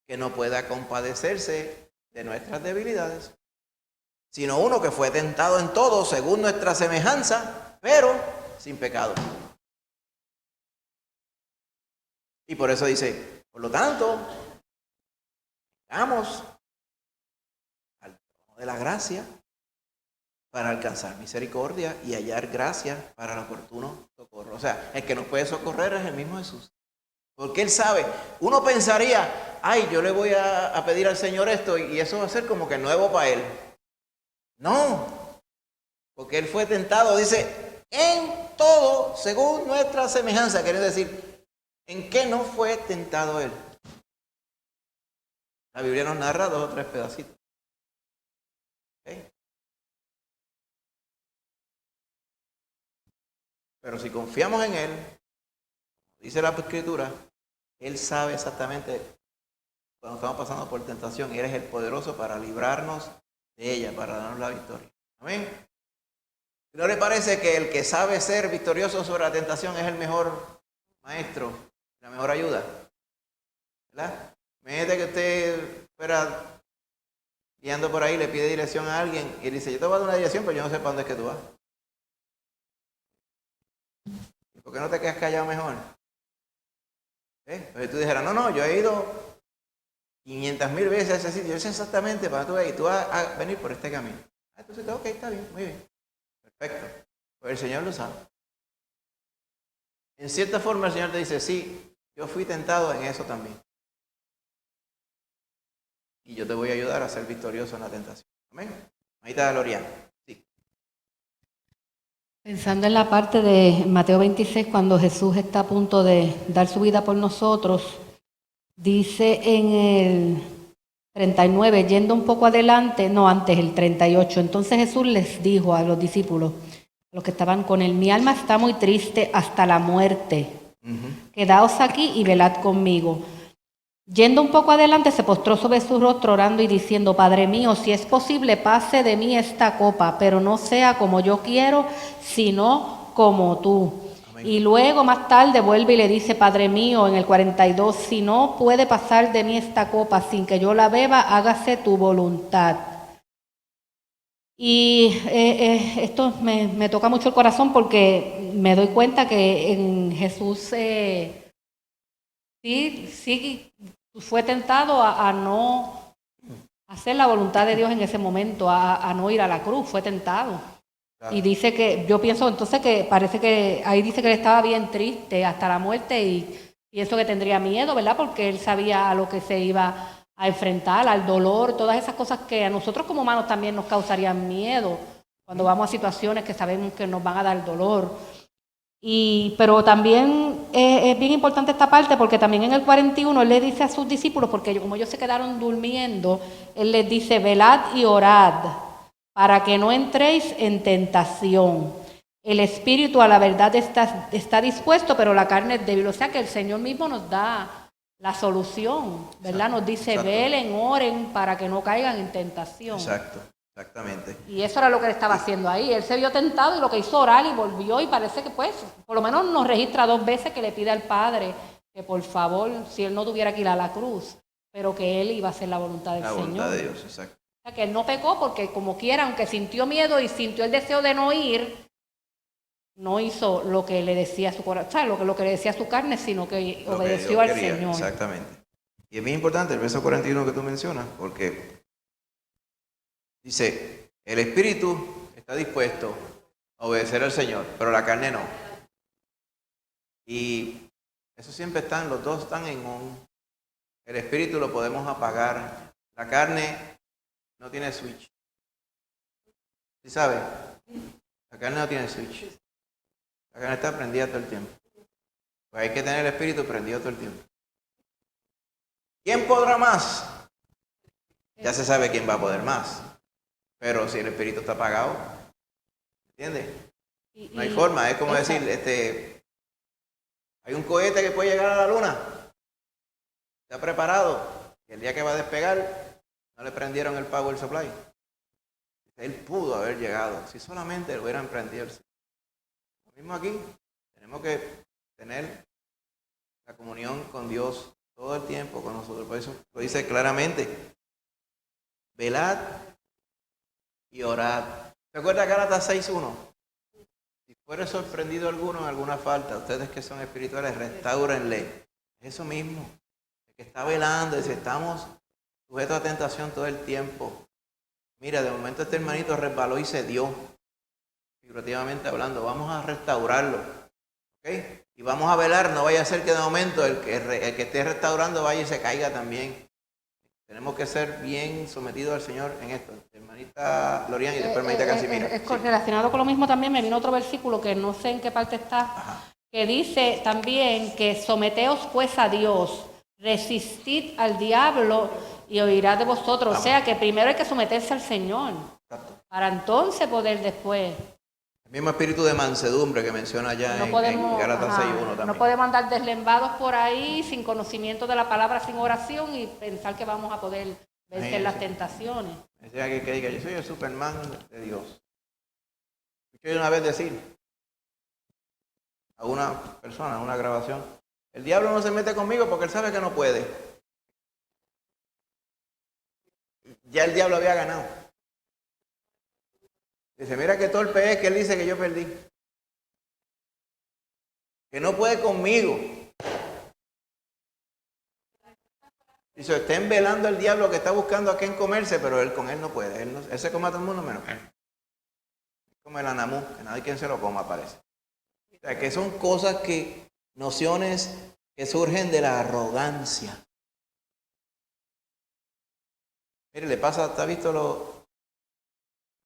Speaker 1: que no pueda compadecerse de nuestras debilidades, sino uno que fue tentado en todo según nuestra semejanza, pero sin pecado. Y por eso dice, por lo tanto, vamos al trono de la gracia para alcanzar misericordia y hallar gracia para el oportuno socorro. O sea, el que nos puede socorrer es el mismo Jesús. Porque Él sabe, uno pensaría, ay, yo le voy a pedir al Señor esto y eso va a ser como que nuevo para Él. No, porque Él fue tentado, dice, en todo según nuestra semejanza. Quiere decir, ¿en qué no fue tentado Él? La Biblia nos narra 2 o 3 pedacitos. ¿Okay? Pero si confiamos en Él, dice la Escritura, Él sabe exactamente cuando estamos pasando por tentación y Él es el poderoso para librarnos de ella, para darnos la victoria. Amén. ¿No le parece que el que sabe ser victorioso sobre la tentación es el mejor maestro, la mejor ayuda? ¿Verdad? Imagínate que usted fuera guiando por ahí, le pide dirección a alguien y dice, yo te voy a dar una dirección, pero yo no sé para dónde es que tú vas. ¿Por qué no te quedas callado mejor? Entonces tú dijeras, no, yo he ido 500,000 veces a ese sitio, yo sé exactamente para dónde tú vas y tú vas a venir por este camino. Entonces, ok, está bien, muy bien. Perfecto. Pues el Señor lo sabe. En cierta forma el Señor te dice, sí, yo fui tentado en eso también. Y yo te voy a ayudar a ser victorioso en la tentación. Amén. Ahí está Loriana. Sí.
Speaker 6: Pensando en la parte de Mateo 26, cuando Jesús está a punto de dar su vida por nosotros, dice en el 39, yendo un poco adelante, no, antes el 38, entonces Jesús les dijo a los discípulos, los que estaban con él, mi alma está muy triste hasta la muerte, quedaos aquí y velad conmigo. Yendo un poco adelante, se postró sobre su rostro orando y diciendo, Padre mío, si es posible, pase de mí esta copa, pero no sea como yo quiero, sino como tú. Amén. Y luego más tarde vuelve y le dice, Padre mío, en el 42, si no puede pasar de mí esta copa sin que yo la beba, hágase tu voluntad. Y esto me toca mucho el corazón porque me doy cuenta que en Jesús sí fue tentado a no hacer la voluntad de Dios en ese momento, a no ir a la cruz, fue tentado. Claro. Y dice que, yo pienso entonces que parece que ahí dice que él estaba bien triste hasta la muerte y pienso que tendría miedo, ¿verdad? Porque él sabía a lo que se iba a enfrentar, al dolor, todas esas cosas que a nosotros como humanos también nos causarían miedo cuando vamos a situaciones que sabemos que nos van a dar dolor. Pero también es bien importante esta parte porque también en el 41 él le dice a sus discípulos, porque como ellos se quedaron durmiendo, él les dice, velad y orad para que no entréis en tentación. El espíritu a la verdad está dispuesto, pero la carne es débil. O sea que el Señor mismo nos da la solución, ¿verdad? Nos dice, velen, oren para que no caigan en tentación.
Speaker 1: Exacto. Exactamente.
Speaker 6: Y eso era lo que él estaba haciendo ahí. Él se vio tentado y lo que hizo orar y volvió y parece que pues, por lo menos nos registra 2 veces que le pide al Padre que por favor, si él no tuviera que ir a la cruz, pero que él iba a hacer la voluntad del Señor. La voluntad de Dios, exacto. O sea, que él no pecó porque como quiera, aunque sintió miedo y sintió el deseo de no ir, no hizo lo que le decía su corazón, ¿sabes? Lo que le decía su carne, sino que obedeció al Señor.
Speaker 1: Exactamente. Y es bien importante el verso 41 que tú mencionas, porque dice, el espíritu está dispuesto a obedecer al Señor, pero la carne no. Y eso siempre están, los dos están en un... El espíritu lo podemos apagar, la carne no tiene switch. ¿Sí sabe? La carne no tiene switch. La carne está prendida todo el tiempo. Pues hay que tener el espíritu prendido todo el tiempo. ¿Quién podrá más? Ya se sabe quién va a poder más. Pero si el espíritu está apagado, ¿entiendes? No hay forma, es como decir, hay un cohete que puede llegar a la luna, está preparado, y el día que va a despegar, no le prendieron el power supply. Él pudo haber llegado, si solamente lo hubieran prendido. Lo mismo aquí, tenemos que tener la comunión con Dios todo el tiempo con nosotros, por eso lo dice claramente. velad y orad. ¿Se acuerda Gálatas 6:1? Si fuere sorprendido alguno en alguna falta, ustedes que son espirituales, restáurenle. Es eso mismo. El que está velando, dice, estamos sujetos a tentación todo el tiempo. Mira, de momento este hermanito resbaló y se dio. Figurativamente hablando, vamos a restaurarlo. ¿Ok? Y vamos a velar, no vaya a ser que de momento el que esté restaurando vaya y se caiga también. Tenemos que ser bien sometidos al Señor en esto. Hermanita Lorian y después hermanita Casimira.
Speaker 6: Relacionado con lo mismo también me vino otro versículo que no sé en qué parte está, que dice también que someteos pues a Dios, resistid al diablo y oirá de vosotros. Vamos. O sea que primero hay que someterse al Señor. Exacto. Para entonces poder después.
Speaker 1: El mismo espíritu de mansedumbre que menciona allá en Gálatas 6:1 también.
Speaker 6: No podemos andar deslembados por ahí sin conocimiento de la palabra, sin oración y pensar que vamos a poder vencer las tentaciones.
Speaker 1: Decía que diga, yo soy el Superman de Dios. Escuché una vez decir a una persona en una grabación, el diablo no se mete conmigo porque él sabe que no puede. Ya el diablo había ganado. Dice, mira qué torpe es que él dice que yo perdí. Que no puede conmigo. Dice, estén velando al diablo que está buscando a quien comerse, pero él con él no puede. Él se come a todo el mundo menos él. Es como el anamú, que nadie quien se lo coma, parece. O sea, que son cosas nociones que surgen de la arrogancia. Mire, le pasa, ¿está visto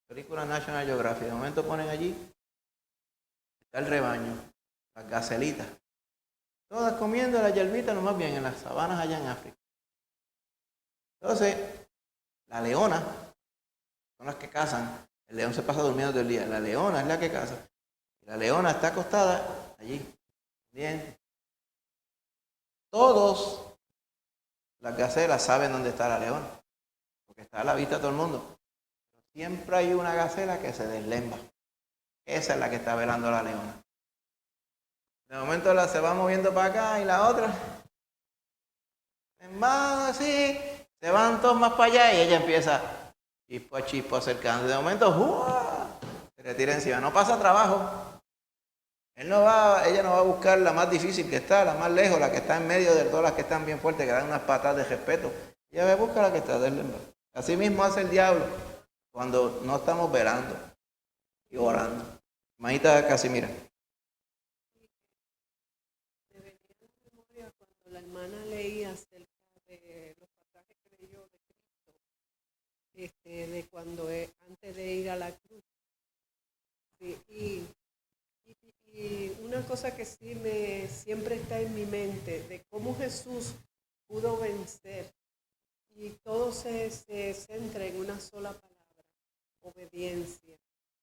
Speaker 1: películas National Geographic? De momento ponen allí, está el rebaño, las gacelitas, todas comiendo la hierbita, no más bien en las sabanas allá en África. Entonces, la leona, son las que cazan, el león se pasa durmiendo todo el día, la leona es la que caza, y la leona está acostada allí, bien. Todos las gacelas saben dónde está la leona, porque está a la vista de todo el mundo. Siempre hay una gacela que se deslemba. Esa es la que está velando a la leona. De momento se va moviendo para acá y la otra, hermano, así, se van todos más para allá y ella empieza chispo acercándose. De momento, se le tira encima. No pasa trabajo. Ella no va a buscar la más difícil que está, la más lejos, la que está en medio de todas las que están bien fuertes, que dan unas patadas de respeto. Ella va a buscar la que está deslembada. Así mismo hace el diablo cuando no estamos velando y orando. Hermanita Casimira.
Speaker 3: Me venía a la memoria cuando la hermana leía acerca de los pasajes que leyó de Cristo, de cuando antes de ir a la cruz. Y una cosa que sí siempre está en mi mente, de cómo Jesús pudo vencer, y todo se centra en una sola palabra: obediencia.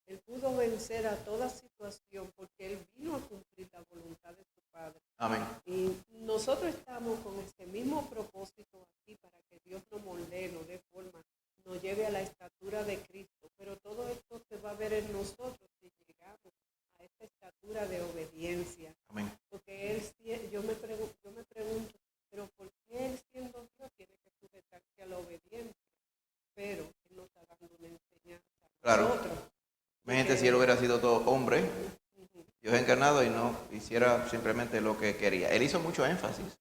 Speaker 3: Él pudo vencer a toda situación porque Él vino a cumplir la voluntad de su Padre.
Speaker 1: Amén.
Speaker 3: Y nosotros estamos con ese mismo propósito aquí para que Dios nos moldee, nos dé forma, nos lleve a la estatura de Cristo. Pero todo esto se va a ver en nosotros si llegamos a esta estatura de obediencia.
Speaker 1: Amén.
Speaker 3: Porque yo me pregunto, pero ¿por qué Él siendo Dios tiene que sujetarse a la obediencia? Pero Él nos está dando una enseñanza a nosotros.
Speaker 1: Imagínate si Él hubiera sido todo hombre, Dios encarnado, y no hiciera simplemente lo que quería. Él hizo mucho énfasis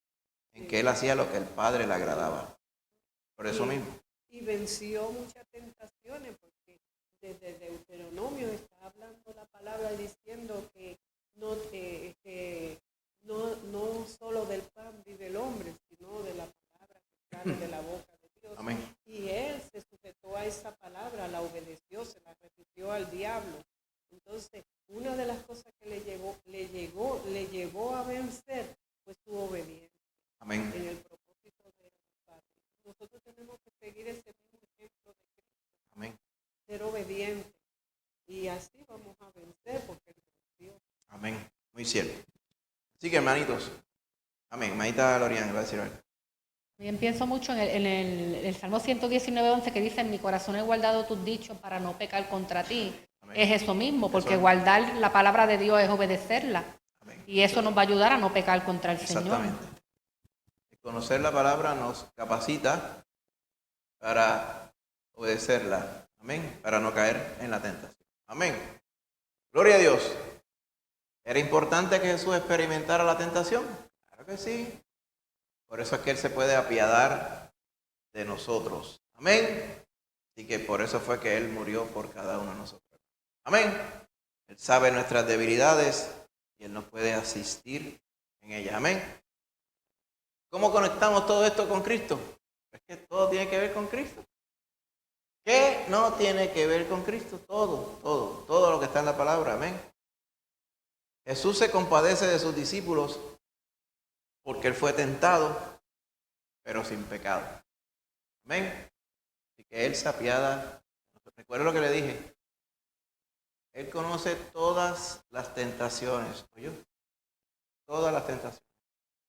Speaker 1: en que Él hacía lo que el Padre le agradaba. Por eso mismo.
Speaker 3: Y venció muchas tentaciones, porque desde Deuteronomio está hablando la palabra diciendo que no solo del pan vive el hombre, sino de la palabra que sale de la boca de Dios.
Speaker 1: Amén.
Speaker 3: Y Él se sujetó a esa palabra, la obedeció, se la repitió al diablo. Entonces, una de las cosas que le llevó a vencer fue su obediencia.
Speaker 1: Amén.
Speaker 3: En el propósito de Padre. Nosotros tenemos que seguir ese mismo ejemplo de Cristo.
Speaker 1: Amén.
Speaker 3: Ser obedientes. Y así vamos a vencer porque Él venció.
Speaker 1: Amén. Muy cierto. Así que, hermanitos. Amén. Hermanita Lorian, va a decir algo.
Speaker 6: Bien, pienso mucho en el Salmo 119:11 que dice: en mi corazón he guardado tus dichos para no pecar contra ti. Amén. Es eso mismo, porque guardar la palabra de Dios es obedecerla. Amén. Y eso nos va a ayudar a no pecar contra el Señor.
Speaker 1: Exactamente. Conocer la palabra nos capacita para obedecerla. Amén. Para no caer en la tentación. Amén. Gloria a Dios. ¿Era importante que Jesús experimentara la tentación? Claro que sí. Por eso es que Él se puede apiadar de nosotros. Amén. Así que por eso fue que Él murió por cada uno de nosotros. Amén. Él sabe nuestras debilidades y Él nos puede asistir en ellas. Amén. ¿Cómo conectamos todo esto con Cristo? Es que todo tiene que ver con Cristo. ¿Qué no tiene que ver con Cristo? Todo lo que está en la palabra. Amén. Jesús se compadece de sus discípulos porque Él fue tentado, pero sin pecado. Amén. Así que Él se apiada. Recuerda lo que le dije. Él conoce todas las tentaciones. ¿Oyó? Todas las tentaciones.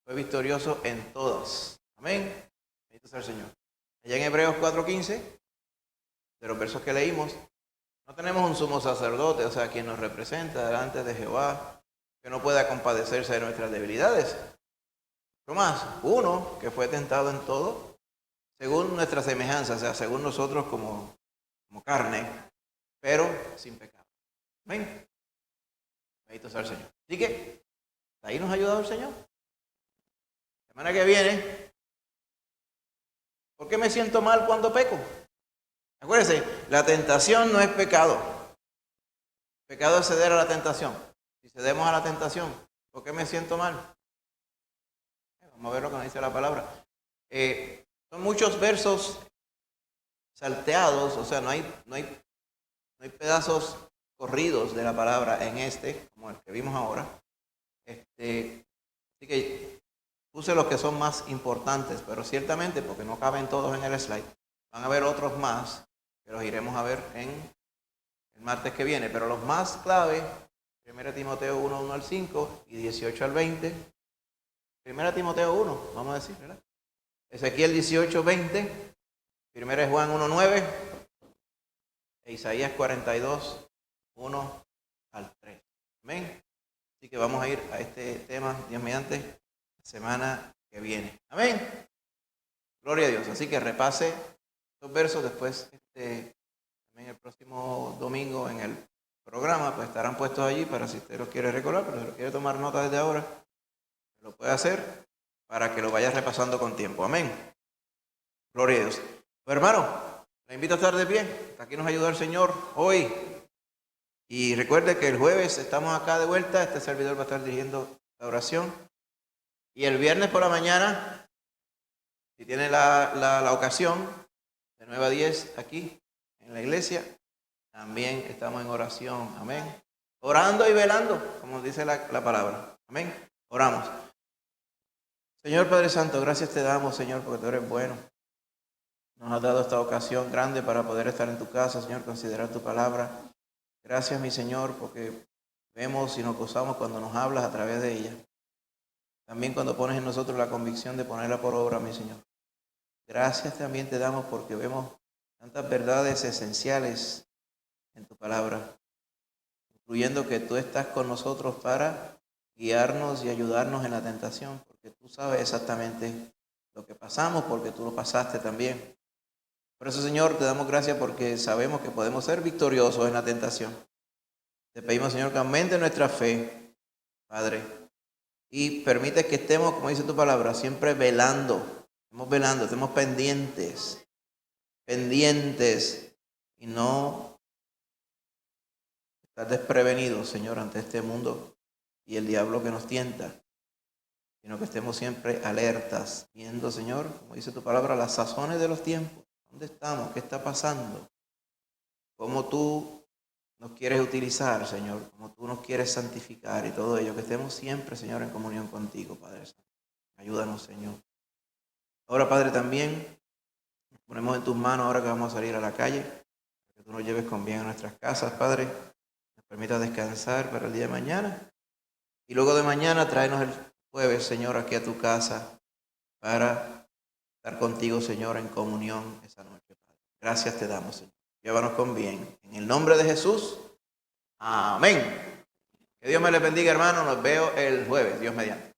Speaker 1: Fue victorioso en todas. Amén. Bendito sea el Señor. Allá en Hebreos 4:15, de los versos que leímos, no tenemos un sumo sacerdote, o sea, quien nos representa delante de Jehová, que no pueda compadecerse de nuestras debilidades. ¿Qué más? Uno que fue tentado en todo, según nuestra semejanza, o sea, según nosotros como carne, pero sin pecado. Amén. Bendito sea el Señor. Así que, ahí nos ha ayudado el Señor. La semana que viene, ¿por qué me siento mal cuando peco? Acuérdense, la tentación no es pecado. Pecado es ceder a la tentación. Si cedemos a la tentación, ¿por qué me siento mal? Vamos a ver lo que nos dice la palabra. Son muchos versos salteados, o sea, no hay pedazos corridos de la palabra en como el que vimos ahora. Así que puse los que son más importantes, pero ciertamente, porque no caben todos en el slide, van a haber otros más que los iremos a ver en el martes que viene, pero los más clave, 1 Timoteo 1, 1 al 5 y 18 al 20. 1 Timoteo 1, vamos a decir, ¿verdad? Ezequiel 18, 20. 1 Juan 1, 9. E Isaías 42, 1 al 3. Amén. Así que vamos a ir a este tema, Dios mediante, la semana que viene. Amén. Gloria a Dios. Así que repase los versos después. También el próximo domingo en el programa, pues estarán puestos allí para si usted los quiere recordar, pero si lo quiere tomar nota desde ahora, lo puede hacer para que lo vaya repasando con tiempo. Amén. Gloria a Dios. Pues hermano, le invito a estar de pie. Hasta aquí nos ayuda el Señor hoy. Y recuerde que el jueves estamos acá de vuelta. Este servidor va a estar dirigiendo la oración. Y el viernes por la mañana, si tiene la ocasión, de 9 a 10 aquí en la iglesia, también estamos en oración. Amén. Orando y velando, como dice la palabra. Amén. Oramos. Señor Padre Santo, gracias te damos, Señor, porque tú eres bueno. Nos has dado esta ocasión grande para poder estar en tu casa, Señor, considerar tu palabra. Gracias, mi Señor, porque vemos y nos gozamos cuando nos hablas a través de ella. También cuando pones en nosotros la convicción de ponerla por obra, mi Señor. Gracias también te damos porque vemos tantas verdades esenciales en tu palabra, incluyendo que tú estás con nosotros para guiarnos y ayudarnos en la tentación, porque tú sabes exactamente lo que pasamos, porque tú lo pasaste también. Por eso, Señor, te damos gracias porque sabemos que podemos ser victoriosos en la tentación. Te pedimos, Señor, que aumente nuestra fe, Padre, y permite que estemos, como dice tu palabra, siempre velando, estemos pendientes y no estar desprevenidos, Señor, ante este mundo y el diablo que nos tienta, sino que estemos siempre alertas, viendo, Señor, como dice tu palabra, las sazones de los tiempos. ¿Dónde estamos? ¿Qué está pasando? ¿Cómo tú nos quieres utilizar, Señor? ¿Cómo tú nos quieres santificar y todo ello? Que estemos siempre, Señor, en comunión contigo, Padre Santo. Ayúdanos, Señor. Ahora, Padre, también nos ponemos en tus manos ahora que vamos a salir a la calle. Que tú nos lleves con bien a nuestras casas, Padre. Nos permita descansar para el día de mañana. Y luego de mañana tráenos el jueves, Señor, aquí a tu casa para estar contigo, Señor, en comunión esa noche, Padre. Gracias te damos, Señor. Llévanos con bien. En el nombre de Jesús. Amén. Que Dios me les bendiga, hermano. Nos veo el jueves. Dios mediante.